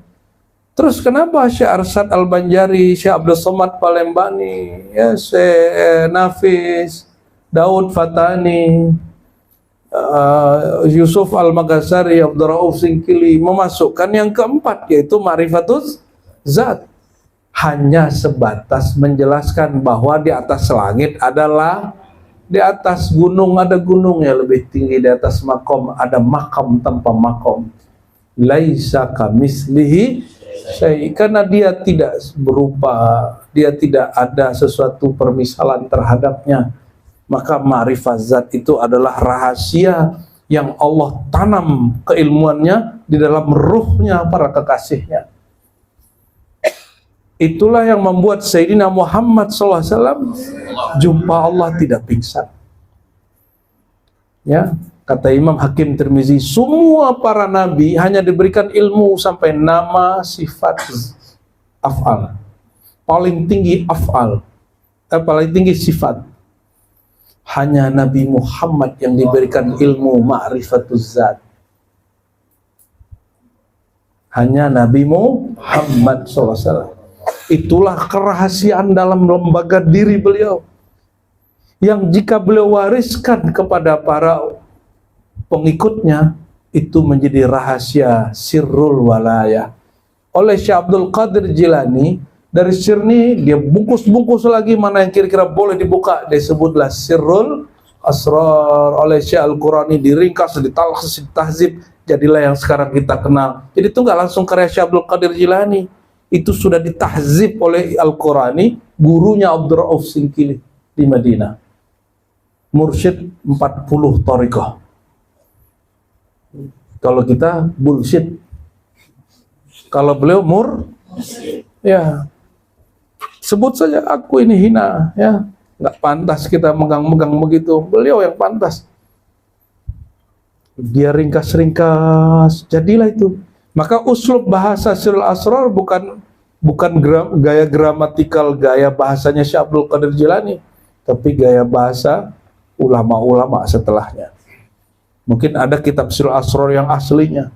Terus kenapa Syekh Arsyad Al-Banjari, Syekh Abdul Somad Palembani, ya, Syekh Nafis, Daud Fatani, Yusuf Al-Maghazari, Abdul Rauf Singkili memasukkan yang keempat, yaitu ma'rifatuz zat. Hanya sebatas menjelaskan bahwa di atas langit adalah, di atas gunung ada gunung yang lebih tinggi, di atas makom ada makam tanpa makom. Laisa kamislihi syai', karena dia tidak berupa, dia tidak ada sesuatu permisalan terhadapnya. Maka ma'rifat zat itu adalah rahasia yang Allah tanam keilmuannya di dalam ruhnya para kekasihnya. Itulah yang membuat Sayyidina Muhammad SAW jumpa Allah tidak pingsan. Ya, kata Imam Hakim Tirmizi, semua para nabi hanya diberikan ilmu sampai nama, sifat, af'al. Paling tinggi af'al, paling tinggi sifat. Hanya Nabi Muhammad yang diberikan ilmu ma'rifatuz zat. Hanya Nabi Muhammad SAW. Itulah kerahasiaan dalam lembaga diri beliau, yang jika beliau wariskan kepada para pengikutnya, itu menjadi rahasia sirrul walayah. Oleh Syekh Abdul Qadir Jilani, dari sir ini dia bungkus-bungkus lagi mana yang kira-kira boleh dibuka, disebutlah sirrul asrar. Oleh Syekh Al-Qurani diringkas, ditalkhis, ditahzib, jadilah yang sekarang kita kenal. Jadi itu nggak langsung karya Syekh Abdul Qadir Jilani, itu sudah ditahzib oleh Al-Qurani, gurunya Abdul Rauf Singkili di Madinah, mursyid 40 thariqah. Kalau kita bullshit, kalau beliau ya sebut saja aku ini hina, ya nggak pantas kita megang-megang begitu, beliau yang pantas. Dia ringkas-ringkas, jadilah itu. Maka uslub bahasa Sirrul Asrar bukan gaya gramatikal, gaya bahasanya Syekh Abdul Qadir Jilani, tapi gaya bahasa ulama-ulama setelahnya. Mungkin ada kitab Sirrul Asrar yang aslinya.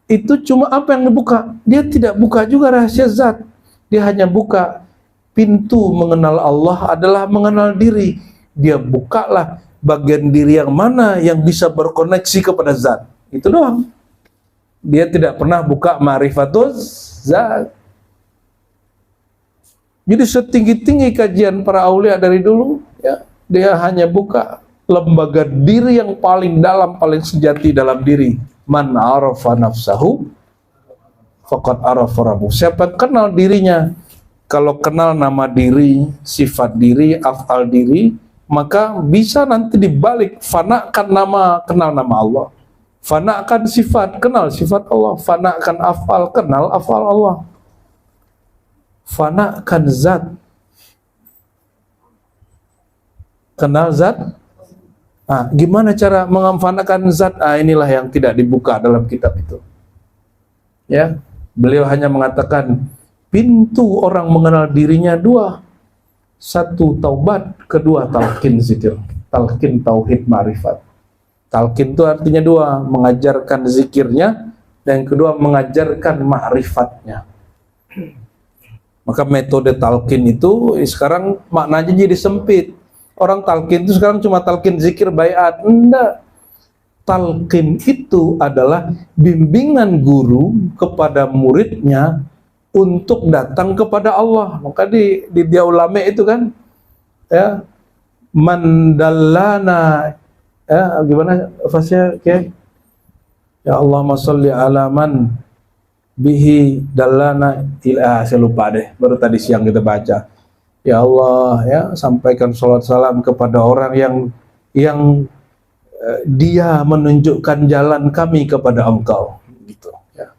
Itu cuma apa yang dibuka? Dia tidak buka juga rahasia zat. Dia hanya buka pintu mengenal Allah adalah mengenal diri. Dia bukalah bagian diri yang mana yang bisa berkoneksi kepada zat. Itu doang. Dia tidak pernah buka ma'rifatuz zat. Jadi setinggi-tinggi kajian para aulia dari dulu, ya, dia hanya buka lembaga diri yang paling dalam, paling sejati dalam diri. Man arafa nafsahu faqad arafa rabbuh. Siapa kenal dirinya, kalau kenal nama diri, sifat diri, af'al diri, maka bisa nanti dibalik, fanakan nama, kenal nama Allah. Fanakan sifat, kenal sifat Allah. Fanakan af'al, kenal af'al Allah. Fanakan zat, kenal zat. Nah, gimana cara mengamfanakan zat? Ah, inilah yang tidak dibuka dalam kitab itu. Ya, beliau hanya mengatakan pintu orang mengenal dirinya dua. Satu taubat, kedua talqin zikir. Talqin tauhid ma'rifat. Talqin itu artinya dua, mengajarkan zikirnya, dan yang kedua mengajarkan ma'rifatnya. Maka metode talqin itu sekarang maknanya jadi sempit. Orang talqin itu sekarang cuma talqin zikir baiat. Enggak. Talqin itu adalah bimbingan guru kepada muridnya untuk datang kepada Allah. Maka di dia ulama itu kan, ya, mandallana, ya, gimana fasnya kayak, ya Allahumma sholli ala man bihi dallana ila, saya lupa deh, baru tadi siang kita baca. Ya Allah, ya, sampaikan sholawat salam kepada orang yang dia menunjukkan jalan kami kepada Engkau, gitu, ya.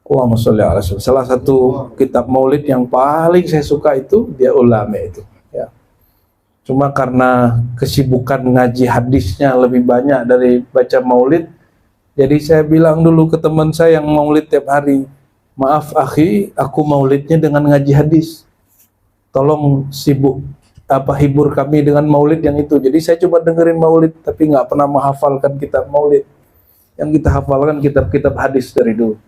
Allahumma sholli ala Rasul. Salah satu kitab maulid yang paling saya suka itu dia ulama itu, ya. Cuma karena kesibukan ngaji hadisnya lebih banyak dari baca maulid, jadi saya bilang dulu ke teman saya yang maulid tiap hari, maaf akhi, aku maulidnya dengan ngaji hadis. Tolong hibur kami dengan maulid yang itu. Jadi saya coba dengerin maulid, tapi nggak pernah menghafalkan kitab maulid. Yang kita hafalkan kitab-kitab hadis dari dulu.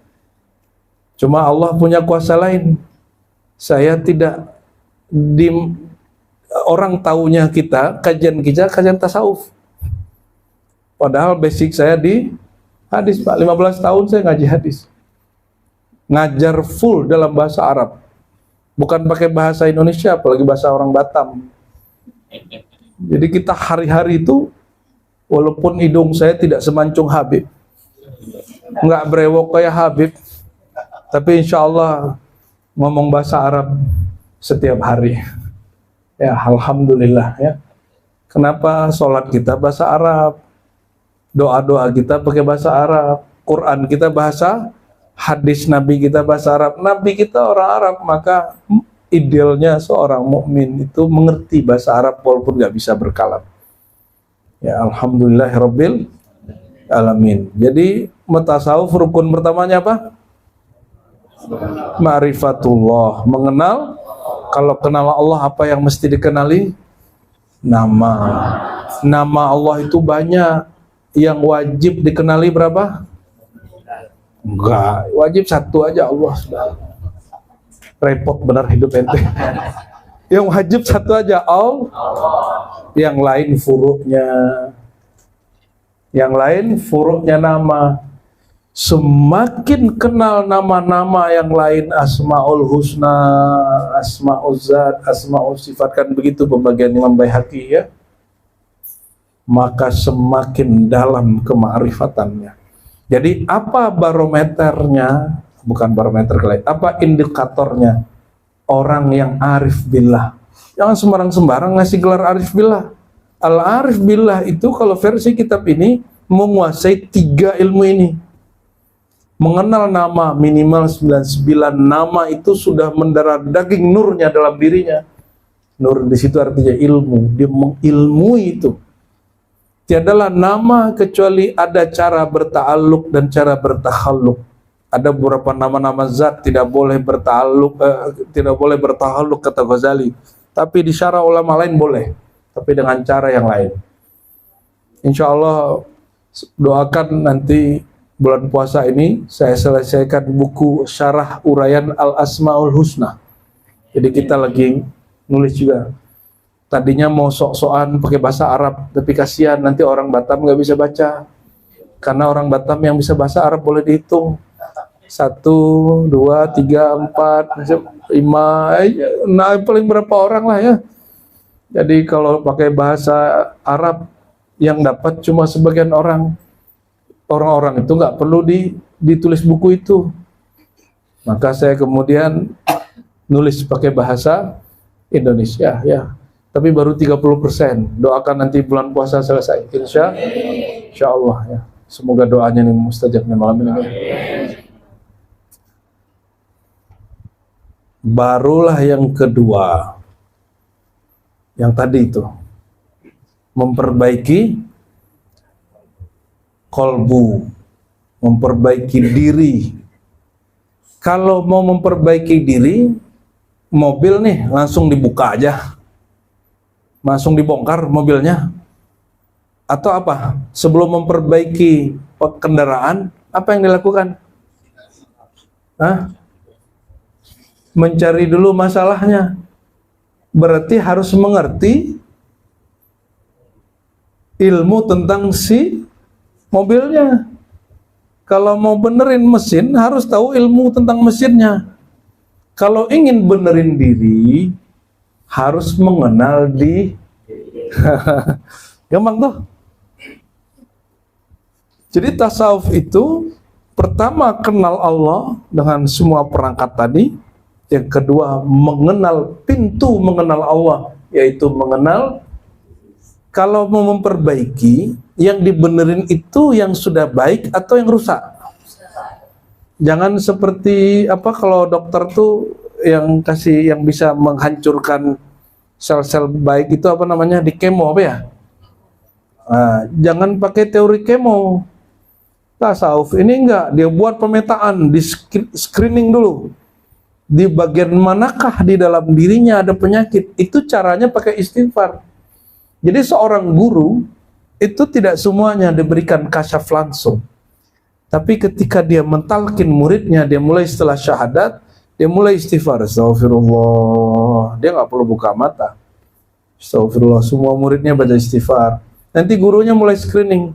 Cuma Allah punya kuasa lain. Saya tidak orang taunya kajian tasawuf. Padahal basic saya di hadis, Pak. 15 tahun saya ngaji hadis. Ngajar full dalam bahasa Arab. Bukan pakai bahasa Indonesia, apalagi bahasa orang Batam. Jadi kita hari-hari itu, walaupun hidung saya tidak semancung Habib, nggak brewok kayak Habib, tapi insya Allah ngomong bahasa Arab setiap hari. Ya, alhamdulillah, ya. Kenapa sholat kita bahasa Arab, doa-doa kita pakai bahasa Arab, Quran kita bahasa, hadis Nabi kita bahasa Arab, Nabi kita orang Arab, maka idealnya seorang mukmin itu mengerti bahasa Arab walaupun nggak bisa berkalam. Ya, alhamdulillahirabbil alamin. Jadi tasawuf rukun pertamanya apa? Ma'rifatullah, mengenal. Kalau kenal Allah, apa yang mesti dikenali? Nama. Nama Allah itu banyak. Yang wajib dikenali berapa? Enggak, wajib satu aja, Allah. Repot benar hidup ente. Yang wajib satu aja, Allah. Yang lain furuknya. Yang lain furuknya nama. Semakin kenal nama-nama yang lain, Asmaul Husna, Asmaul Zat, Asmaul Sifat, kan begitu pembagian Imam Baihaqi ya, maka semakin dalam kema'rifatannya. Jadi apa barometernya, bukan barometer lain, apa indikatornya orang yang arif billah? Jangan sembarang-sembarang ngasih gelar arif billah. Al-arif billah itu kalau versi kitab ini menguasai 3 ilmu ini. Mengenal nama minimal 99 nama itu sudah mendarah daging nurnya dalam dirinya. Nur di situ artinya ilmu, dia mengilmui itu. Tiadalah nama kecuali ada cara berta'alluq dan cara bertakhalluk. Ada beberapa nama-nama zat tidak boleh berta'alluq, tidak boleh bertakhalluk kata Ghazali. Tapi di syarah ulama lain boleh, tapi dengan cara yang lain. Insya Allah doakan nanti bulan puasa ini saya selesaikan buku syarah uraian Al-Asmaul Husna. Jadi kita lagi nulis juga. Tadinya mau sok-sokan pakai bahasa Arab, tapi kasihan nanti orang Batam nggak bisa baca. Karena orang Batam yang bisa bahasa Arab boleh dihitung. 1, 2, 3, 4, 5, nah paling berapa orang lah ya. Jadi kalau pakai bahasa Arab yang dapat cuma sebagian orang. Orang-orang itu nggak perlu ditulis buku itu. Maka saya kemudian nulis pakai bahasa Indonesia ya. Tapi baru 30%. Doakan nanti bulan puasa selesai. Insya Allah ya. Semoga doanya nih mustajabnya malam ini. Barulah yang kedua. Yang tadi itu. Memperbaiki kolbu, memperbaiki diri. Kalau mau memperbaiki diri, mobil nih langsung dibuka aja, langsung dibongkar mobilnya, atau apa? Sebelum memperbaiki kendaraan, apa yang dilakukan? Mencari dulu masalahnya. Berarti harus mengerti ilmu tentang si mobilnya. Kalau mau benerin mesin harus tahu ilmu tentang mesinnya. Kalau ingin benerin diri harus mengenal di gampang tuh. Jadi tasawuf itu pertama kenal Allah dengan semua perangkat tadi, yang kedua mengenal pintu mengenal Allah, yaitu mengenal. Kalau mau memperbaiki, yang dibenerin itu yang sudah baik atau yang rusak. Jangan seperti apa kalau dokter tuh yang bisa menghancurkan sel-sel baik itu apa namanya, di kemo apa ya? Nah, jangan pakai teori kemo. Tasawuf ini enggak, dia buat pemetaan, di screening dulu. Di bagian manakah di dalam dirinya ada penyakit? Itu caranya pakai istighfar. Jadi seorang guru itu tidak semuanya diberikan kasyaf langsung. Tapi ketika dia mentalkin muridnya, dia mulai setelah syahadat, dia mulai istighfar. Astagfirullah. Dia nggak perlu buka mata. Astagfirullah. Semua muridnya baca istighfar. Nanti gurunya mulai screening.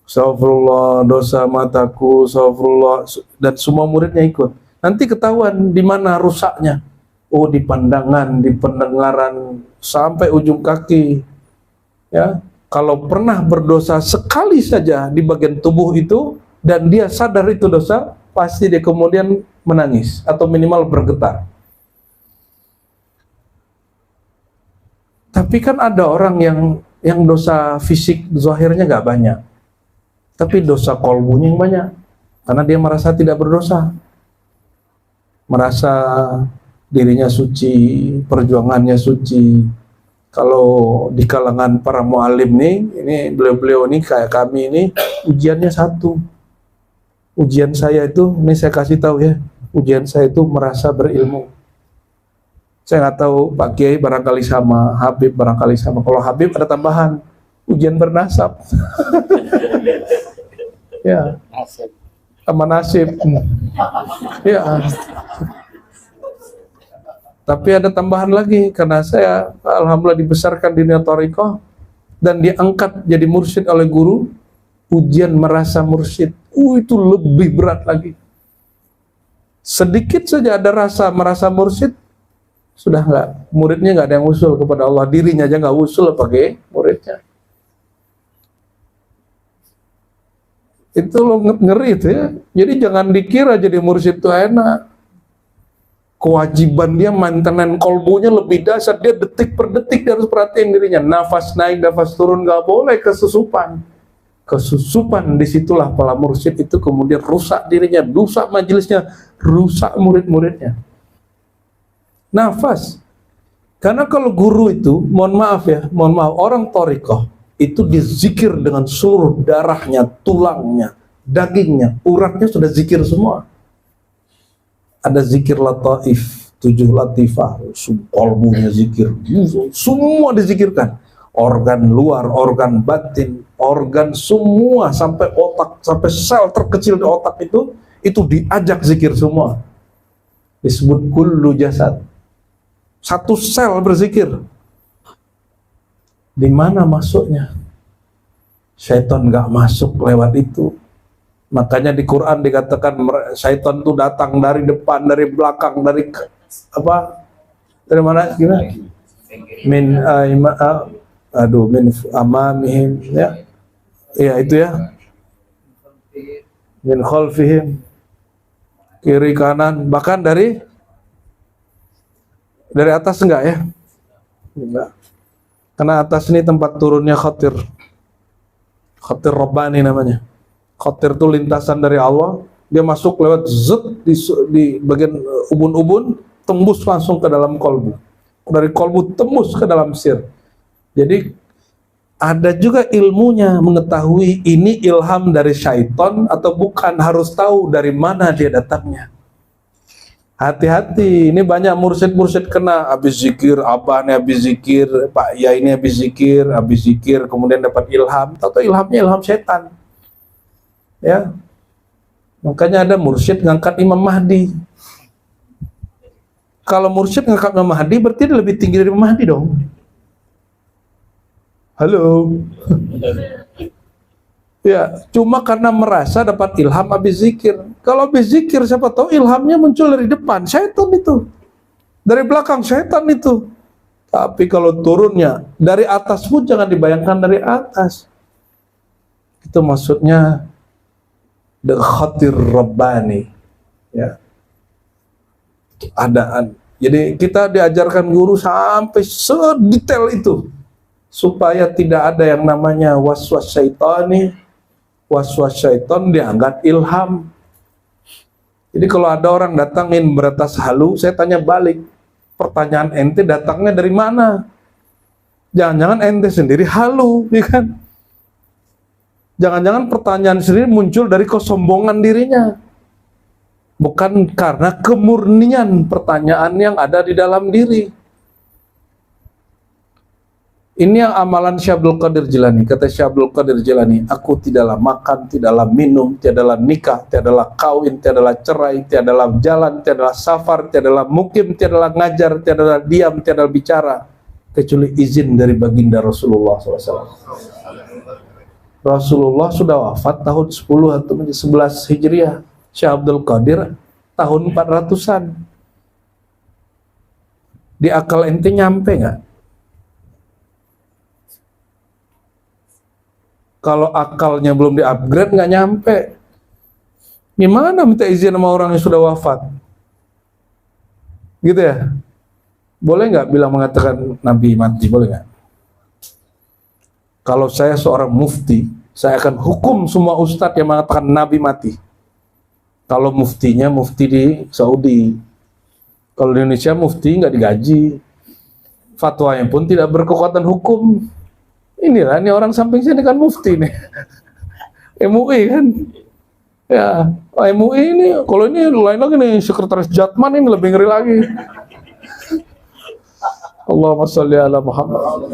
Astagfirullah, dosa mataku, astagfirullah. Dan semua muridnya ikut. Nanti ketahuan di mana rusaknya. Oh, di pandangan, di pendengaran, sampai ujung kaki. Ya, kalau pernah berdosa sekali saja di bagian tubuh itu dan dia sadar itu dosa, pasti dia kemudian menangis atau minimal bergetar. Tapi kan ada orang yang dosa fisik zahirnya nggak banyak, tapi dosa kolbunya yang banyak, karena dia merasa tidak berdosa, merasa dirinya suci, perjuangannya suci. Kalau di kalangan para mu'alim nih, ini beliau-beliau ini kayak kami ini, ujiannya satu. Ujian saya itu, ini saya kasih tahu ya, ujian saya itu merasa berilmu. Saya nggak tahu Pak Kiai barangkali sama, Habib barangkali sama. Kalau Habib ada tambahan, ujian bernasab. Ya, sama nasib. Ya. Tapi ada tambahan lagi, karena saya alhamdulillah dibesarkan di dunia thariqah dan diangkat jadi mursyid oleh guru. ujian merasa mursyid, itu lebih berat lagi. Sedikit saja ada rasa merasa mursyid, sudah nggak, muridnya nggak ada yang usul kepada Allah, dirinya aja nggak usul pakai muridnya. Itu lo ngeri itu ya. Jadi jangan dikira jadi mursyid itu enak. Kewajiban dia maintenance kolbunya lebih dahsyat, dia detik per detik dia harus perhatiin dirinya, nafas naik, nafas turun, nggak boleh kesusupan. Kesusupan, disitulah para mursyid itu kemudian rusak dirinya, rusak majelisnya, rusak murid-muridnya. Nafas. Karena kalau guru itu, mohon maaf, orang thariqah itu dizikir dengan seluruh darahnya, tulangnya, dagingnya, uratnya sudah zikir semua. Ada zikir lataif, 7 latifah, kolbunya zikir, semua dizikirkan. Organ luar, organ batin, organ semua, sampai otak, sampai sel terkecil di otak itu diajak zikir semua. Disebut kullu jasad. Satu sel berzikir. Di mana masuknya? Syaitan nggak masuk lewat itu. Makanya di Quran dikatakan syaitan itu datang dari depan, dari belakang, dari apa? Dari mana? Gimana? Min amamihim, ya. Ya itu ya. Min khalfihim, kiri kanan, bahkan dari atas enggak ya? Enggak. Karena atas ini tempat turunnya khatir. Khatir Rabbani namanya. Khatir itu lintasan dari Allah, dia masuk lewat di bagian ubun-ubun, tembus langsung ke dalam kolbu. Dari kolbu tembus ke dalam sir. Jadi ada juga ilmunya, mengetahui ini ilham dari syaitan atau bukan, harus tahu dari mana dia datangnya. Hati-hati, ini banyak mursyid kena habis zikir, abahnya habis zikir, Pak Yai ini habis zikir, kemudian dapat ilham, atau ilhamnya ilham setan. Ya, makanya ada mursyid ngangkat Imam Mahdi. Kalau mursyid ngangkat Imam Mahdi, berarti dia lebih tinggi dari Imam Mahdi dong. Halo. Ya, cuma karena merasa dapat ilham habis zikir. Kalau habis zikir, siapa tahu ilhamnya muncul dari depan, syaitan itu. Dari belakang, syaitan itu. Tapi kalau turunnya dari atas pun jangan dibayangkan dari atas. Itu maksudnya the khatir Rabbani. Ya. Adaan. Jadi kita diajarkan guru sampai sedetail itu, supaya tidak ada yang namanya waswas syaitani. Waswas syaitan dianggap ilham. Jadi kalau ada orang datangin beratas halu, saya tanya balik, pertanyaan ente datangnya dari mana? Jangan-jangan ente sendiri halu, ya kan? Jangan-jangan pertanyaan sendiri muncul dari kesombongan dirinya, bukan karena kemurnian pertanyaan yang ada di dalam diri. Ini yang amalan Syekh Abdul Qadir Jilani. Kata Syekh Abdul Qadir Jilani, aku tidaklah makan, tidaklah minum, tiadalah nikah, tiadalah kawin, tiadalah cerai, tiadalah jalan, tiadalah safar, tiadalah mukim, tiadalah ngajar, tiadalah diam, tiadalah bicara, kecuali izin dari baginda Rasulullah SAW. Rasulullah sudah wafat tahun 10 atau 11 Hijriah. Syekh Abdul Qadir tahun 400-an. Di akal ente nyampe nggak? Kalau akalnya belum di-upgrade, nggak nyampe. Gimana minta izin sama orang yang sudah wafat? Gitu ya? Boleh nggak bilang mengatakan Nabi mati? Boleh nggak? Kalau saya seorang mufti, saya akan hukum semua ustadz yang mengatakan Nabi mati. Kalau muftinya mufti di Saudi. Kalau di Indonesia mufti nggak digaji. Fatwanya pun tidak berkekuatan hukum. Inilah, ini orang samping sini kan mufti nih. MUI kan. Ya, MUI ini, kalau ini lain lagi nih, sekretaris Jatman ini lebih ngeri lagi. Allahumma sholli ala Muhammad.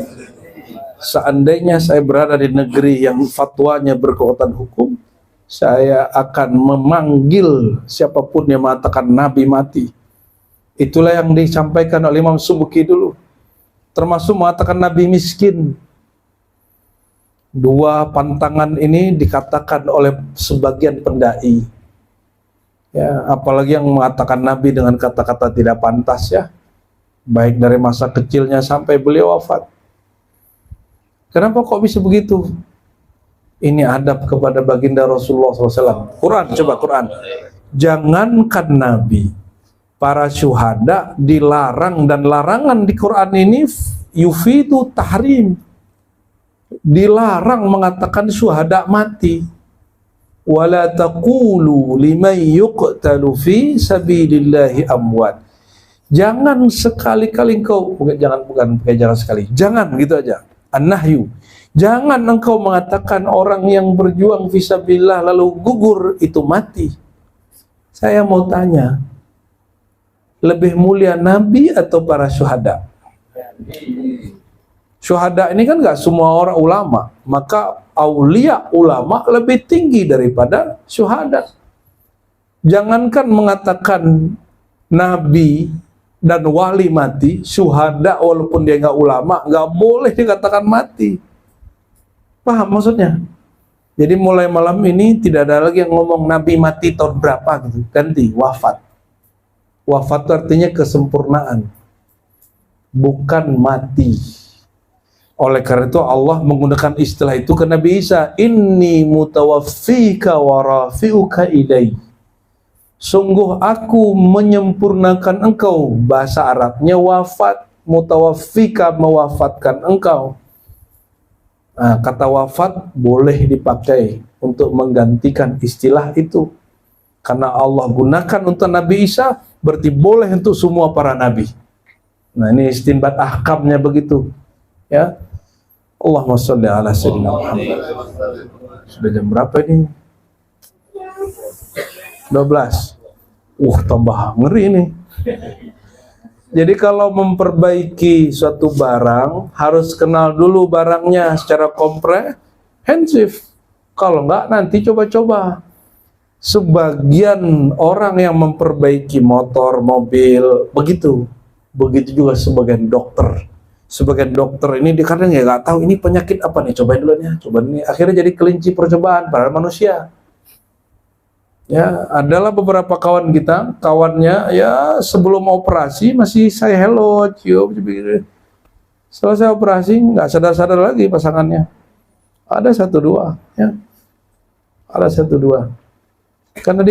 Seandainya saya berada di negeri yang fatwanya berkekuatan hukum, saya akan memanggil siapapun yang mengatakan Nabi mati. Itulah yang disampaikan oleh Imam Subuki dulu. Termasuk mengatakan Nabi miskin. Dua pantangan ini dikatakan oleh sebagian pendai. Ya, apalagi yang mengatakan Nabi dengan kata-kata tidak pantas ya. Baik dari masa kecilnya sampai beliau wafat. Kenapa kok bisa begitu? Ini adab kepada baginda Rasulullah SAW. Quran, coba Quran. Jangankan Nabi, para syuhada dilarang, dan larangan di Quran ini yufidu tahrim. Dilarang mengatakan syuhada mati. Wala taqulu liman yuqtalu fi sabilillahi amwat. Jangan sekali-kali engkau, bukan jangan sekali. Jangan gitu aja. An-nahyu. Jangan engkau mengatakan orang yang berjuang fisabilillah lalu gugur itu mati. Saya mau tanya, lebih mulia Nabi atau para syuhada? Syuhada ini kan gak semua orang ulama, maka aulia ulama lebih tinggi daripada syuhada. Jangankan mengatakan Nabi dan wali mati, syuhada walaupun dia gak ulama, gak boleh dikatakan mati. Paham maksudnya? Jadi mulai malam ini tidak ada lagi yang ngomong Nabi mati tahun berapa gitu, ganti wafat. Wafat itu artinya kesempurnaan, bukan mati. Oleh karena itu Allah menggunakan istilah itu ke Nabi Isa, inni mutawaffika wa rafi'uka ilai. Sungguh aku menyempurnakan engkau. Bahasa Arabnya wafat, mutawaffika mewafatkan engkau. Nah, kata wafat boleh dipakai untuk menggantikan istilah itu. Karena Allah gunakan untuk Nabi Isa, berarti boleh untuk semua para nabi. Nah, ini istinbat ahkamnya begitu. Ya. Allahumma sholli ala sayyidina Muhammad. Sudah jam berapa ini? 12. Tambah ngeri ini. Jadi kalau memperbaiki suatu barang harus kenal dulu barangnya secara komprehensif. Kalau enggak nanti coba-coba. Sebagian orang yang memperbaiki motor, mobil, begitu. Begitu juga sebagian dokter. Sebagian dokter ini kadang ya nggak tahu ini penyakit apa nih, cobain dulu ya, cobain ini, akhirnya jadi kelinci percobaan pada manusia. Ya, adalah beberapa kawan kita, kawannya ya sebelum operasi masih saya hello, cium, selesai operasi nggak sadar-sadar lagi pasangannya. Ada 1-2, ya, ada 1-2. Karena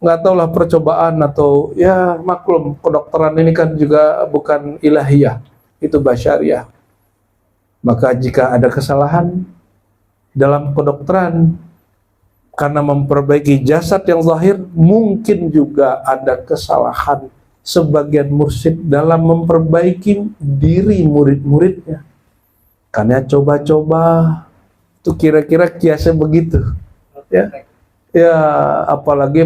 nggak tahu lah percobaan atau ya maklum kedokteran ini kan juga bukan ilahiyah. Itu basyariah. Maka jika ada kesalahan dalam kedokteran karena memperbaiki jasad yang zahir, mungkin juga ada kesalahan sebagian mursyid dalam memperbaiki diri murid-muridnya. Karena coba-coba itu kira-kira kiasnya begitu. Ya, apalagi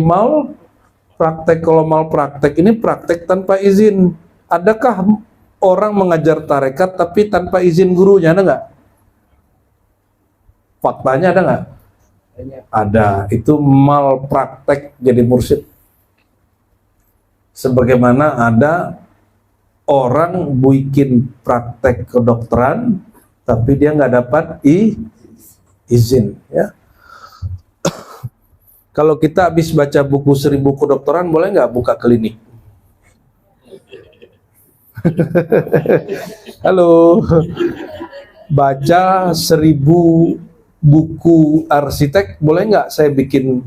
praktek, kalau praktek ini praktek tanpa izin. Adakah orang mengajar tarekat tapi tanpa izin gurunya, ada nggak? Faktanya ada nggak? Ada. Itu malpraktek jadi mursyid. Sebagaimana ada orang bikin praktek kedokteran tapi dia nggak dapat izin, ya. Kalau kita habis baca buku 1000 kedokteran, boleh nggak buka klinik? Halo, baca 1000 buku arsitek, boleh nggak saya bikin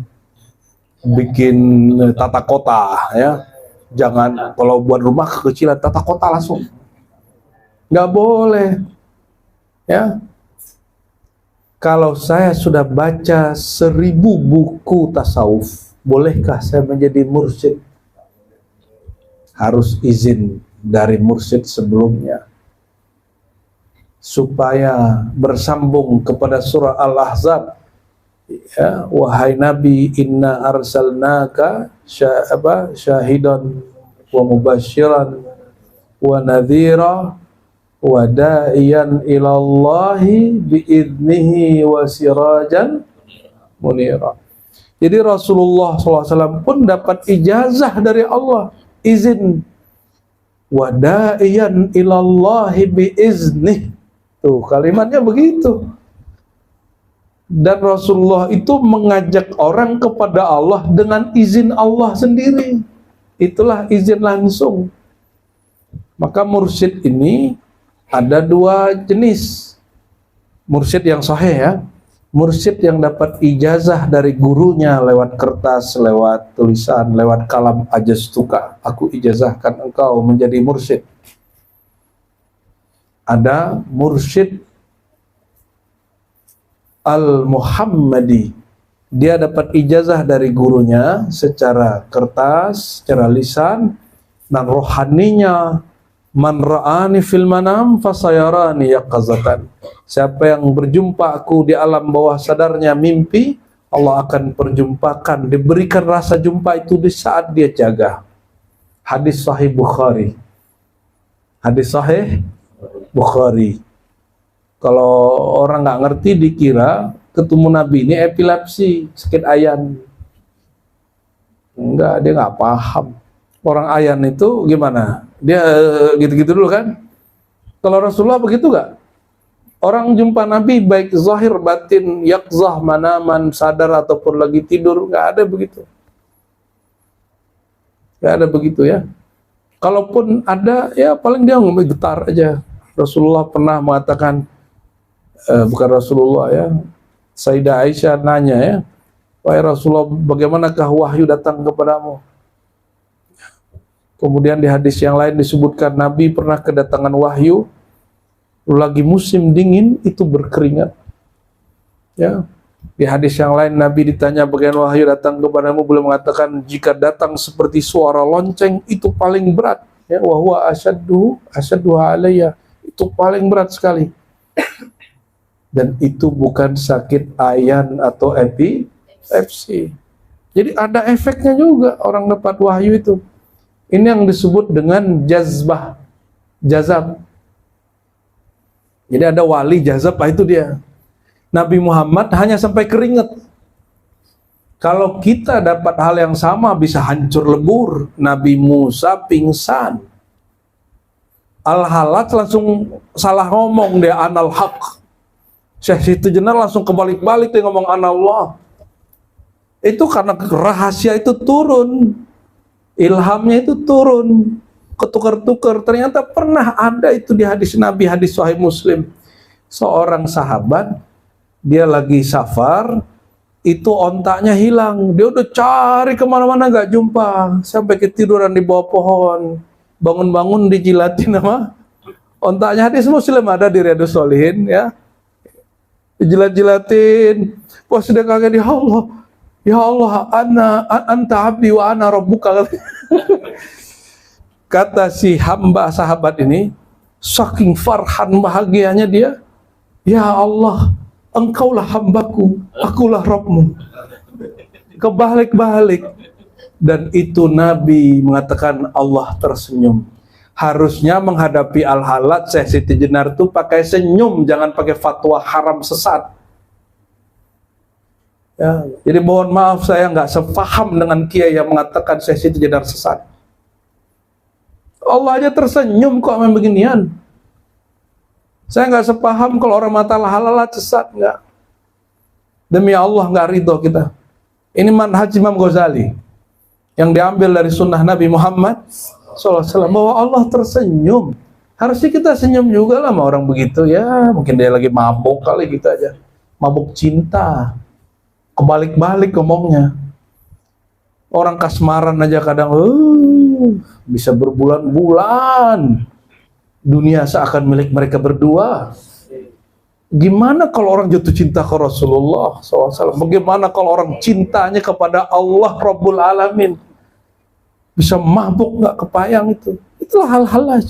tata kota, ya? Jangan kalau buat rumah kekecilan, tata kota langsung, nggak boleh, ya. Kalau saya sudah baca 1000 buku tasawuf, bolehkah saya menjadi mursyid? Harus izin dari mursyid sebelumnya, supaya bersambung kepada surah Al-Ahzab, ya, wahai Nabi, inna arsalnaka syahidan wa mubasyiran wa nadhira wa da'iyan ilallahi biidnihi wa sirajan munira. Jadi Rasulullah SAW pun dapat ijazah dari Allah, izin, wada'iyan ilallahi biiznih. Tuh kalimatnya begitu. Dan Rasulullah itu mengajak orang kepada Allah dengan izin Allah sendiri. Itulah izin langsung. Maka mursyid ini ada dua jenis. Mursyid yang sahih ya. Mursyid yang dapat ijazah dari gurunya lewat kertas, lewat tulisan, lewat kalam ajastuka. Aku ijazahkan engkau menjadi mursyid. Ada mursyid al-Muhammadi. Dia dapat ijazah dari gurunya secara kertas, secara lisan, dan rohaninya, man ra'ani fil manam fasayarani yaqazatan. Siapa yang berjumpa aku di alam bawah sadarnya mimpi, Allah akan perjumpakan, diberikan rasa jumpa itu di saat dia jaga. Hadis sahih Bukhari. Hadis sahih Bukhari. Kalau orang nggak ngerti dikira ketemu Nabi ini epilepsi, sakit ayan. Enggak, dia nggak paham. Orang ayan itu gimana? Dia gitu-gitu dulu kan? Kalau Rasulullah begitu nggak? Orang jumpa Nabi baik zahir batin, yakzah, manaman, sadar ataupun lagi tidur, nggak ada begitu. Nggak ada begitu ya. Kalaupun ada, ya paling dia ngomong getar aja. Rasulullah pernah mengatakan, bukan Rasulullah ya, Sayyidah Aisyah nanya ya, wahai Rasulullah, bagaimanakah wahyu datang kepadamu? Kemudian di hadis yang lain disebutkan Nabi pernah kedatangan wahyu lagi musim dingin itu berkeringat. Ya. Di hadis yang lain Nabi ditanya bagaimana wahyu datang kepadamu, beliau mengatakan jika datang seperti suara lonceng itu paling berat. Ya, wa huwa asyaddu alayya, itu paling berat sekali. Dan itu bukan sakit ayan atau epilepsi. Jadi ada efeknya juga orang dapat wahyu itu. Ini yang disebut dengan jazbah, jazab. Jadi ada wali jazab, itu dia. Nabi Muhammad hanya sampai keringat. Kalau kita dapat hal yang sama bisa hancur lebur. Nabi Musa pingsan. Al-Halat langsung salah ngomong dia, anal haq. Syekh Siti Jenar langsung kebalik-balik dia ngomong anallah. Itu karena rahasia itu turun. Ilhamnya itu turun, ketukar-tukar. Ternyata pernah ada itu di hadis Nabi, hadis Sahih Muslim. Seorang sahabat, dia lagi safar, itu ontaknya hilang. Dia udah cari kemana-mana gak jumpa, sampai ketiduran di bawah pohon. Bangun-bangun dijilatin sama ontaknya. Hadis Muslim ada di Riyadhus Shalihin ya. Dijilat-jilatin. Pas sudah kaget, ya Allah, anta abdi wa ana rabbuka. Kata si hamba sahabat ini, saking farhan bahagianya dia, ya Allah, engkaulah hambaku, akulah Rabbmu. Kebalik-balik. Dan itu Nabi mengatakan Allah tersenyum. Harusnya menghadapi Al-Halat, Syekh Siti Jenar itu pakai senyum, jangan pakai fatwa haram sesat. Ya, jadi mohon maaf saya nggak sepaham dengan kiai yang mengatakan Syekh Siti Jenar sesat. Allah aja tersenyum kok main beginian. Saya nggak sepaham kalau orang mata halal sesat, nggak. Demi Allah nggak ridho kita. Ini manhaj Imam Ghazali yang diambil dari sunnah Nabi Muhammad SAW, bahwa Allah tersenyum. Harusnya kita senyum juga lah sama orang begitu ya. Mungkin dia lagi mabuk kali gitu aja, mabuk cinta. Kebalik-balik ngomongnya. Orang kasmaran aja kadang bisa berbulan-bulan. Dunia seakan milik mereka berdua. Gimana kalau orang jatuh cinta ke Rasulullah SAW? Bagaimana kalau orang cintanya kepada Allah Rabbul Alamin? Bisa mabuk nggak kepayang itu? Itulah hal-hal.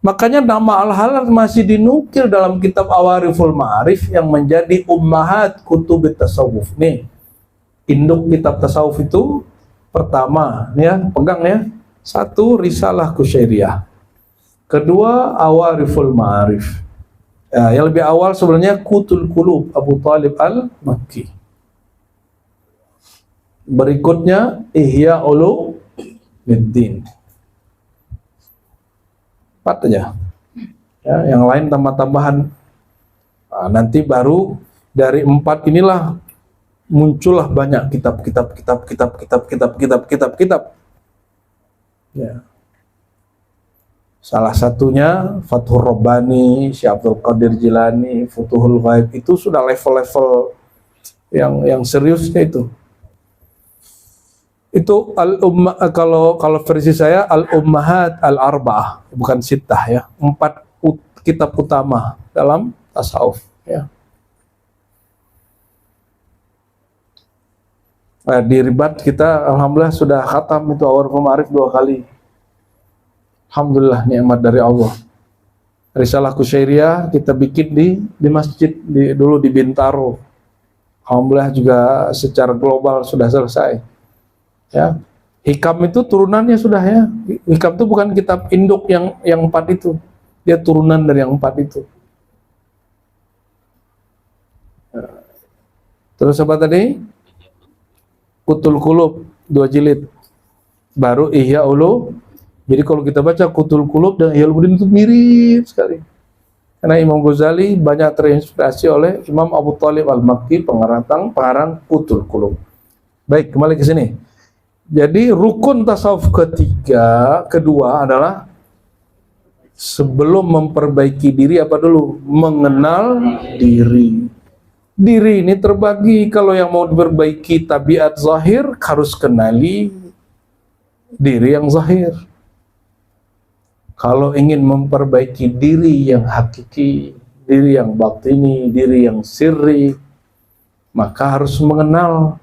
Makanya nama Al-Halal masih dinukil dalam kitab Awariful Ma'arif yang menjadi ummahat kutub tasawuf. Nih, induk kitab tasawuf itu pertama, ya, pegang ya. Satu, Risalah Kusyairiyah. Kedua, Awariful Ma'arif. Ya, yang lebih awal sebenarnya Qutul Qulub Abu Talib Al-Makki. Berikutnya Ihya Ulumuddin. 4 aja. Ya, yang lain tambah-tambahan. Nah, nanti baru Dari 4 inilah muncullah banyak kitab. Ya. Salah satunya Fathur Rabbani, Syekh Abdul Qadir Jilani, Futuhul Ghaib. Itu sudah level-level yang seriusnya itu. Itu kalau versi saya al-ummahat al-arba'ah, bukan sittah ya. 4 kitab utama dalam tasawuf ya. Nah, di Ribat kita alhamdulillah sudah khatam itu Awarul Ma'arif 2 kali. Alhamdulillah, nikmat dari Allah. Risalah Kusyairiyah kita bikin di masjid dulu di Bintaro. Alhamdulillah juga secara global sudah selesai. Ya. Hikam itu turunannya sudah ya. Hikam itu bukan kitab induk yang 4 itu. Dia turunan dari yang 4 itu. Terus apa tadi? Kutul Qulub 2 jilid. Baru Ihya Ulu. Jadi kalau kita baca Kutul Qulub dan Ihya Ulumuddin itu mirip sekali. Karena Imam Ghazali banyak terinspirasi oleh Imam Abu Thalib Al-Makki, pengarang Kutul Qulub. Baik, kembali ke sini. Jadi rukun tasawuf kedua adalah sebelum memperbaiki diri apa dulu? Mengenal diri. Diri ini terbagi, kalau yang mau diperbaiki tabiat zahir harus kenali diri yang zahir. Kalau ingin memperbaiki diri yang hakiki, diri yang batini, diri yang sirri, maka harus mengenal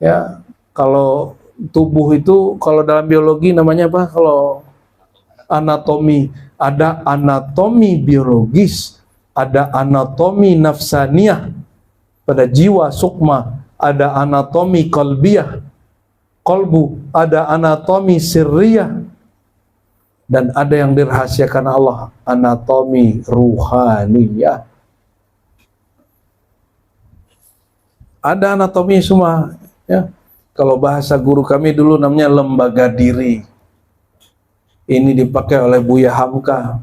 ya. Kalau tubuh itu, kalau dalam biologi namanya apa? Kalau anatomi, ada anatomi biologis, ada anatomi nafsaniyah pada jiwa sukma, ada anatomi qalbiyah, qalbu, ada anatomi sirriyah, dan ada yang dirahasiakan Allah, anatomi ruhaniyah. Ada anatomi semua ya. Kalau bahasa guru kami dulu namanya lembaga diri. Ini dipakai oleh Buya Hamka.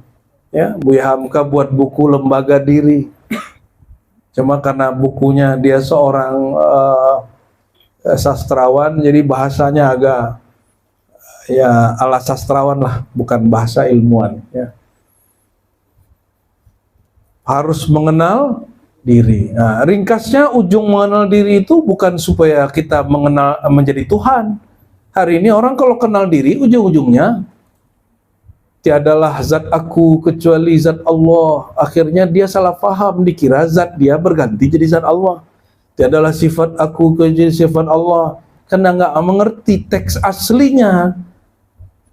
Ya, Buya Hamka buat buku lembaga diri. Cuma karena bukunya dia seorang sastrawan, jadi bahasanya agak ya ala sastrawan lah, bukan bahasa ilmuwan ya. Harus mengenal diri. Nah, ringkasnya ujung mengenal diri itu bukan supaya kita mengenal menjadi Tuhan. Hari ini orang kalau kenal diri ujung-ujungnya tiadalah zat aku kecuali zat Allah. Akhirnya dia salah paham, dikira zat dia berganti jadi zat Allah. Tiadalah sifat aku kecuali sifat Allah. Karena nggak mengerti teks aslinya.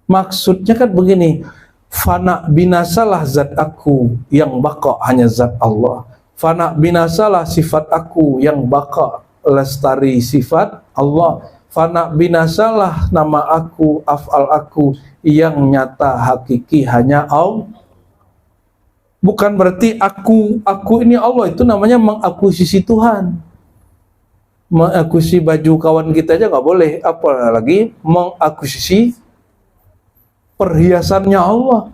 Maksudnya kan begini, fana binasalah zat aku, yang baqa hanya zat Allah. Fana binasalah sifat aku, yang baqa lestari sifat Allah. Fana binasalah nama aku, af'al aku, yang nyata hakiki hanya Allah. Bukan berarti aku ini Allah, itu namanya mengakuisisi Tuhan. Mengakuisisi baju kawan kita aja nggak boleh, apalagi mengakuisisi perhiasannya Allah.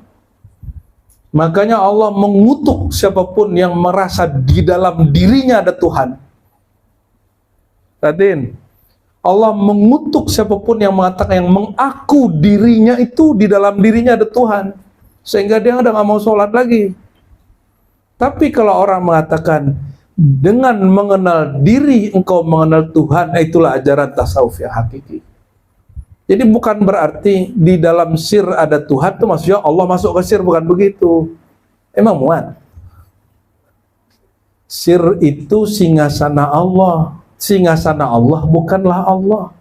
Makanya Allah mengutuk siapapun yang merasa di dalam dirinya ada Tuhan. Raden, Allah mengutuk siapapun yang mengatakan, yang mengaku dirinya itu di dalam dirinya ada Tuhan, sehingga dia udah nggak mau sholat lagi. Tapi kalau orang mengatakan dengan mengenal diri engkau mengenal Tuhan, itulah ajaran tasawuf yang hakiki. Jadi bukan berarti di dalam sir ada Tuhan itu maksudnya Allah masuk ke sir, bukan begitu. Emang muat. Sir itu singgasana Allah. Singgasana Allah bukanlah Allah.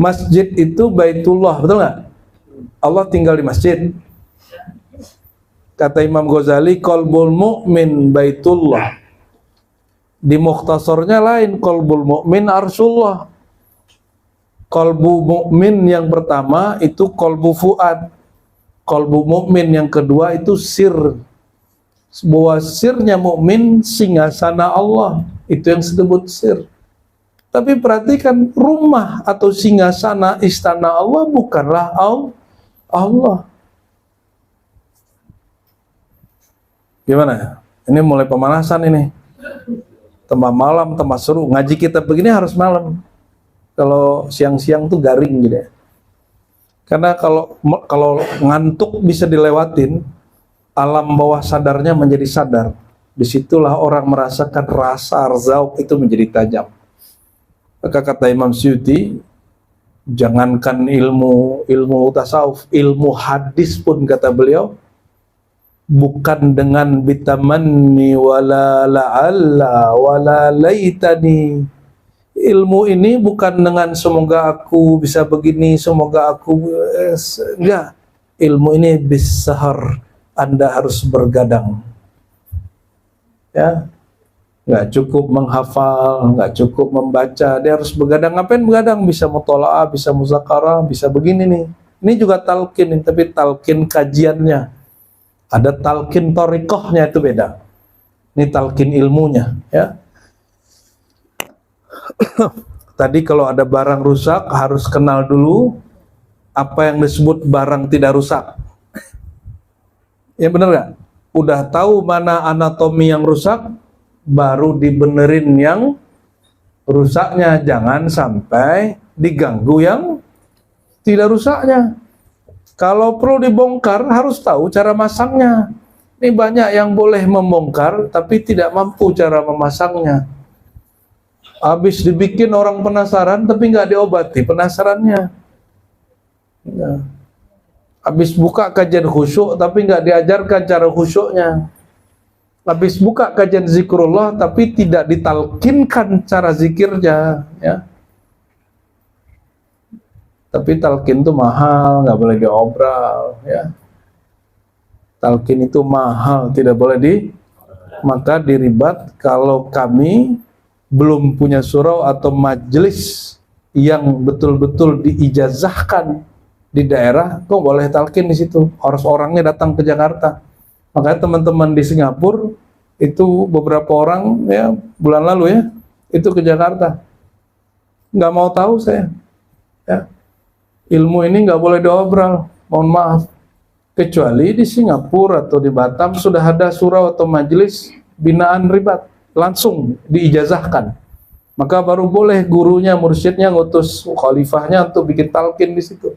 Masjid itu Baitullah, betul nggak? Allah tinggal di masjid. Kata Imam Ghazali, qalbul mu'min Baitullah. Di mukhtasarnya lain, qalbul mu'min arsyullah. Qalbu mu'min yang pertama itu qalbu fuad. Qalbu mu'min yang kedua itu sir. Bahwa sirnya mu'min singgasana Allah, itu yang disebut sir. Tapi perhatikan, rumah atau singgasana istana Allah bukanlah Allah. Gimana? Ini mulai pemanasan ini. Tambah malam, tambah seru. Ngaji kita begini harus malam. Kalau siang-siang tuh garing gitu ya. Karena kalau ngantuk bisa dilewatin, alam bawah sadarnya menjadi sadar. Disitulah orang merasakan rasa zauk itu menjadi tajam. Maka kata Imam Suyuti, jangankan ilmu tasawuf, ilmu hadis pun kata beliau, bukan dengan bitamanni wala la'alla wala laitani. Ilmu ini bukan dengan semoga aku bisa begini, semoga aku enggak. Ilmu ini bisahar, Anda harus bergadang. Ya. Enggak cukup menghafal, enggak cukup membaca, dia harus begadang. Ngapain begadang? Bisa mutola'ah, bisa muzakarah, bisa begini nih. Ini juga talqin, tapi talqin kajiannya. Ada talqin thariqahnya, itu beda. Ini talqin ilmunya, ya. Tadi kalau ada barang rusak harus kenal dulu apa yang disebut barang tidak rusak. Ya benar nggak? Udah tahu mana anatomi yang rusak, baru dibenerin yang rusaknya. Jangan sampai diganggu yang tidak rusaknya. Kalau perlu dibongkar, harus tahu cara masangnya. Ini banyak yang boleh membongkar, tapi tidak mampu cara memasangnya. Habis dibikin orang penasaran, tapi nggak diobati penasarannya. Ya. Habis buka kajian khusyuk, tapi nggak diajarkan cara khusyuknya. Habis buka kajian zikrullah, tapi tidak ditalkinkan cara zikirnya. Ya. Tapi talqin itu mahal, nggak boleh diobral, ya. Talqin itu mahal, tidak boleh maka diribat. Kalau kami belum punya surau atau majelis yang betul-betul diijazahkan di daerah, kok boleh talqin di situ. Harus orangnya datang ke Jakarta. Makanya teman-teman di Singapura itu beberapa orang ya bulan lalu ya itu ke Jakarta. Nggak mau tahu saya. Ya. Ilmu ini nggak boleh diobral, mohon maaf. Kecuali di Singapura atau di Batam sudah ada surau atau majelis binaan ribat, langsung diijazahkan. Maka baru boleh gurunya, mursyidnya ngutus khalifahnya untuk bikin talqin di situ.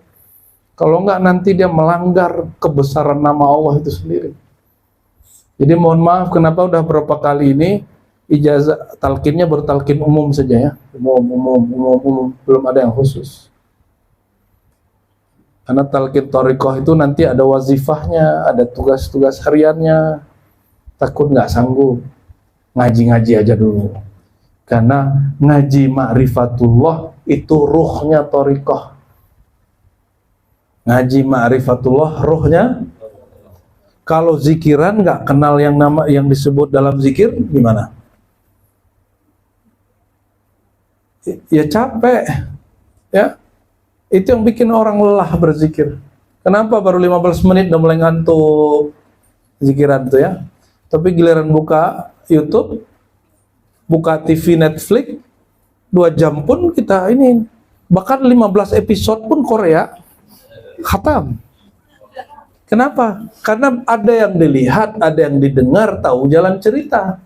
Kalau nggak nanti dia melanggar kebesaran nama Allah itu sendiri. Jadi mohon maaf, kenapa udah berapa kali ini ijazah talqinnya bertalqin umum saja ya, umum, belum ada yang khusus. Karena talqin thariqah itu nanti ada wazifahnya, ada tugas-tugas hariannya. Takut nggak sanggup, ngaji-ngaji aja dulu. Karena ngaji ma'rifatullah itu ruhnya thariqah. Ngaji ma'rifatullah ruhnya. Kalau zikiran nggak kenal yang nama yang disebut dalam zikir, gimana? Ya capek, ya. Itu yang bikin orang lelah berzikir. Kenapa baru 15 menit udah mulai ngantuk zikiran tuh ya. Tapi giliran buka YouTube, buka TV Netflix, 2 jam pun kita ini. Bahkan 15 episode pun Korea khatam. Kenapa? Karena ada yang dilihat, ada yang didengar, tahu jalan cerita.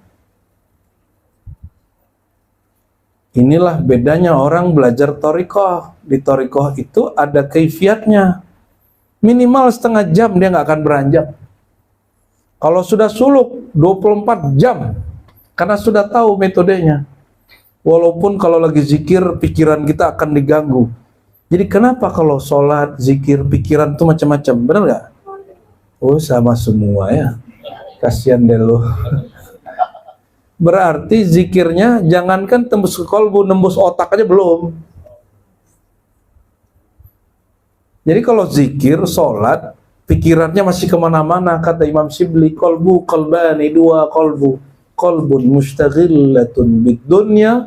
Inilah bedanya orang belajar thariqah. Di thariqah itu ada kaifiatnya. Minimal setengah jam dia nggak akan beranjak. Kalau sudah suluk 24 jam. Karena sudah tahu metodenya. Walaupun kalau lagi zikir pikiran kita akan diganggu. Jadi kenapa kalau sholat, zikir, pikiran itu macam-macam? Benar nggak? Oh sama semua ya. Kasihan deh lo. Berarti zikirnya jangankan tembus ke kolbu, nembus otak aja belum. Jadi kalau zikir, sholat, pikirannya masih kemana-mana. Kata Imam Shibli, kolbu, kolbani, 2 kolbu. Kolbun mustaghillatun bid dunya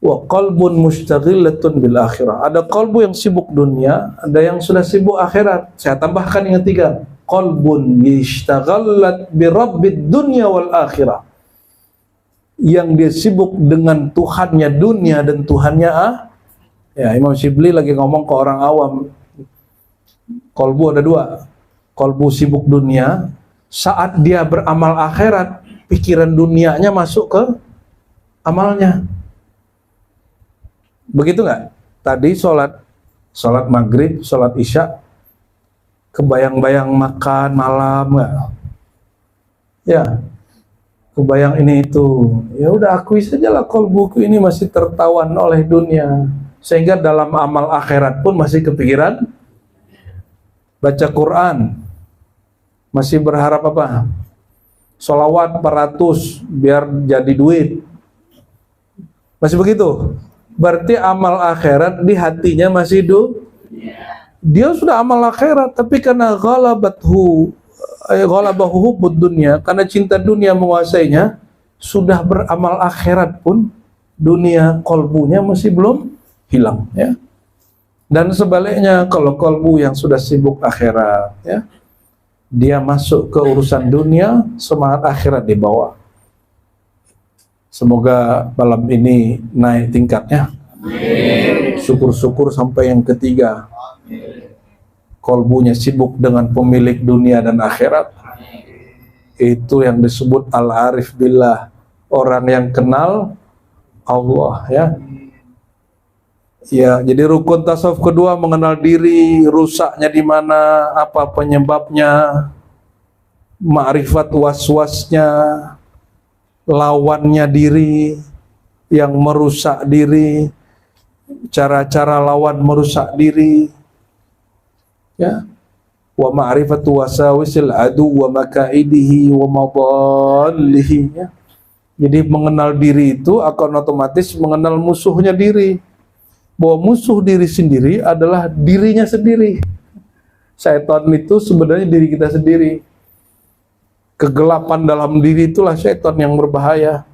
wa kolbun mustaghillatun bil akhirah. Ada kolbu yang sibuk dunia, ada yang sudah sibuk akhirat. Saya tambahkan yang ketiga, kolbun yishtaghallat bi rabbid dunya wal akhirah. Yang dia sibuk dengan Tuhannya dunia dan Tuhannya ya Imam Shibli lagi ngomong ke orang awam. Kolbu ada 2. Kolbu sibuk dunia, Saat dia beramal akhirat, pikiran dunianya masuk ke amalnya. Begitu nggak? Tadi sholat maghrib, sholat isya, kebayang-bayang makan malam nggak? Ya, kebayang ini itu. Ya udah, akui sajalah kolbuku ini masih tertawan oleh dunia, sehingga dalam amal akhirat pun masih kepikiran baca Quran, masih berharap apa? Sholawat 400 biar jadi duit. Masih begitu? Berarti amal akhirat di hatinya masih dia sudah amal akhirat, tapi karena ghalabahu hubbud dunya, karena cinta dunia menguasainya, sudah beramal akhirat pun dunia kolbunya masih belum hilang, ya. Dan sebaliknya, kalau kolbu yang sudah sibuk akhirat, ya, dia masuk ke urusan dunia, semangat akhirat di bawah. Semoga malam ini naik tingkatnya. Syukur-syukur sampai yang ketiga, kolbunya sibuk dengan pemilik dunia dan akhirat. Itu yang disebut al-arif billah, orang yang kenal Allah, ya. Ya, jadi rukun tasawuf kedua mengenal diri, rusaknya di mana, apa penyebabnya, ma'rifat waswasnya, lawannya diri yang merusak diri, cara-cara lawan merusak diri, ya. Wa ma'rifatu wasawisil adu wa makaidihi wa madallihi, ya. Jadi mengenal diri itu akan otomatis mengenal musuhnya diri. Bahwa musuh diri sendiri adalah dirinya sendiri. Syaitan itu sebenarnya diri kita sendiri. Kegelapan dalam diri itulah syaitan yang berbahaya.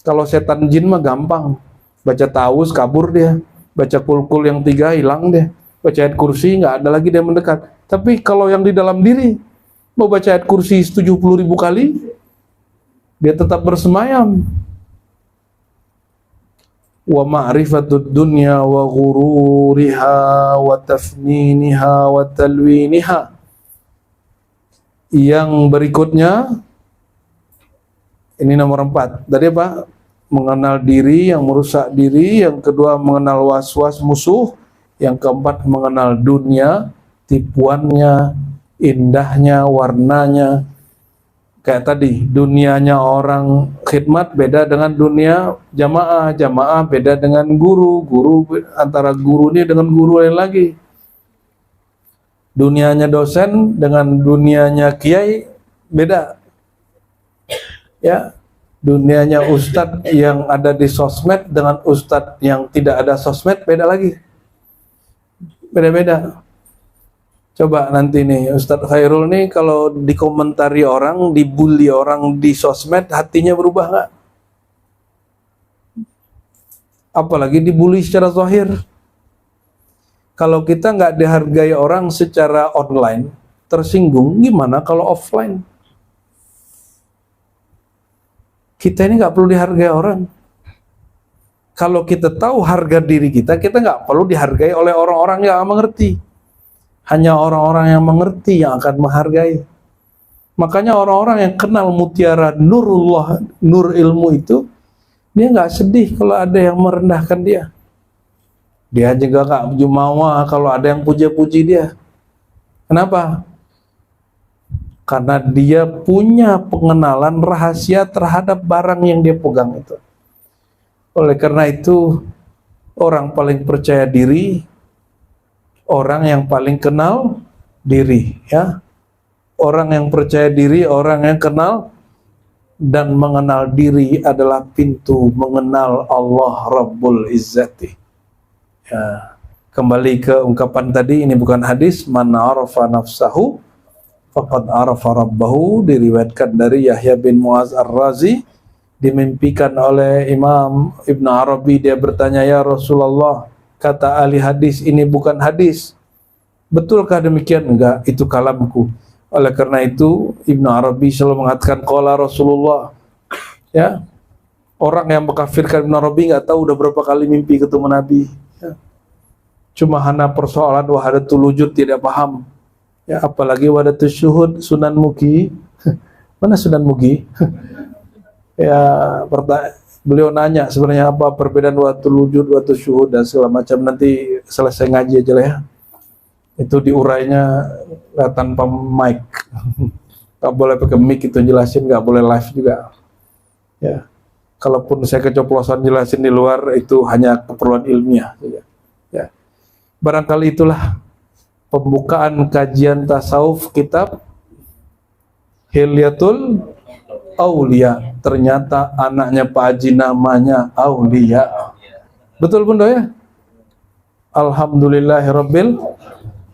Kalau setan jin mah gampang. Baca tawus kabur dia. Baca kulkul yang 3 hilang dia. Baca ayat kursi nggak ada lagi dia mendekat. Tapi kalau yang di dalam diri, mau baca ayat kursi 70.000 kali, dia tetap bersemayam. Wa ma'rifatud dunya wa ghururiha wa tafniniha wa talwiniha. Yang berikutnya, ini nomor 4. Tadi apa? Mengenal diri yang merusak diri. Yang kedua mengenal was-was musuh. Yang keempat mengenal dunia, tipuannya, indahnya, warnanya. Kayak tadi, dunianya orang khidmat beda dengan dunia jamaah, jamaah beda dengan guru, guru antara guru ini dengan guru lain lagi. Dunianya dosen dengan dunianya kiai beda. Ya, dunianya ustadz yang ada di sosmed dengan ustadz yang tidak ada sosmed beda lagi. Beda-beda. Coba nanti nih Ustadz Khairul nih kalau dikomentari orang, dibully orang di sosmed, hatinya berubah nggak? Apalagi dibully secara zahir. Kalau kita nggak dihargai orang secara online, tersinggung, gimana kalau offline? Kita ini nggak perlu dihargai orang. Kalau kita tahu harga diri kita nggak perlu dihargai oleh orang-orang yang mengerti. Hanya orang-orang yang mengerti yang akan menghargai. Makanya orang-orang yang kenal mutiara nurullah, nur ilmu itu, dia nggak sedih kalau ada yang merendahkan dia. Dia juga nggak jumawa kalau ada yang puja-puji dia. Kenapa? Karena dia punya pengenalan rahasia terhadap barang yang dia pegang itu. Oleh karena itu, orang paling percaya diri, orang yang paling kenal diri, ya. Orang yang percaya diri, orang yang kenal dan mengenal diri adalah pintu mengenal Allah Rabbul Izzati. Ya. Kembali ke ungkapan tadi, ini bukan hadis, man arafa nafsahu faqad arafa rabbahu, diriwayatkan dari Yahya bin Muaz Ar-Razi, dimimpikan oleh Imam Ibn Arabi. Dia bertanya, ya Rasulullah, kata ahli hadis ini bukan hadis, betulkah demikian? Enggak, itu kalamku. Oleh karena itu Ibn Arabi selalu mengatakan qala Rasulullah, ya. Orang yang mengkafirkan Ibn Arabi nggak tahu udah berapa kali mimpi ketemu Nabi, ya. Cuma hanya persoalan wahdatul wujud tidak paham, ya. Apalagi wahdatul syuhud, Sunan Muki Mana Sunan Mugi? Ya, beliau nanya sebenarnya apa perbedaan waktu wujud, waktu syuhud dan segala macam. Nanti selesai ngaji aja lah ya. Itu diurainya tanpa mic. Gak boleh pakai mic itu jelasin, gak boleh live juga. Ya, kalaupun saya keceplosan jelasin di luar itu hanya keperluan ilmiah. Ya, barangkali itulah pembukaan kajian tasawuf kitab Hilyatul Aulia. Ternyata anaknya Pak Haji namanya Aulia. Betul Bunda ya? Alhamdulillahirabbil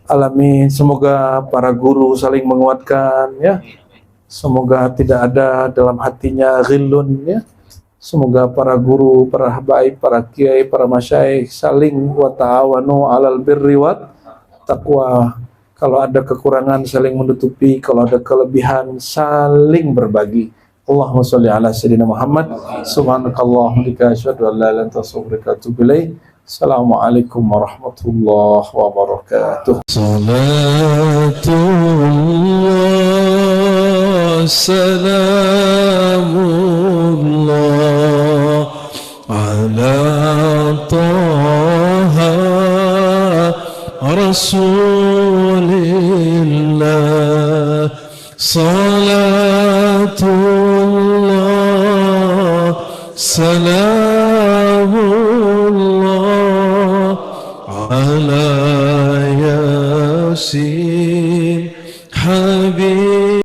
alamin. Semoga para guru saling menguatkan ya. Semoga tidak ada dalam hatinya ghillun ya. Semoga para guru, para habaib, para kiai, para masyayikh saling wa ta'awanu 'alal birri wat taqwa. Kalau ada kekurangan saling menutupi, kalau ada kelebihan saling berbagi. Allahumma sholli ala sayyidina Muhammad. Subhanakallahumma wa asyhadu an la ilaha illa anta astaghfiruka wa atubu ilaik. Assalamualaikum warahmatullahi wabarakatuh. Salatullah salamullah ala taha rasulillah. Salatullah salam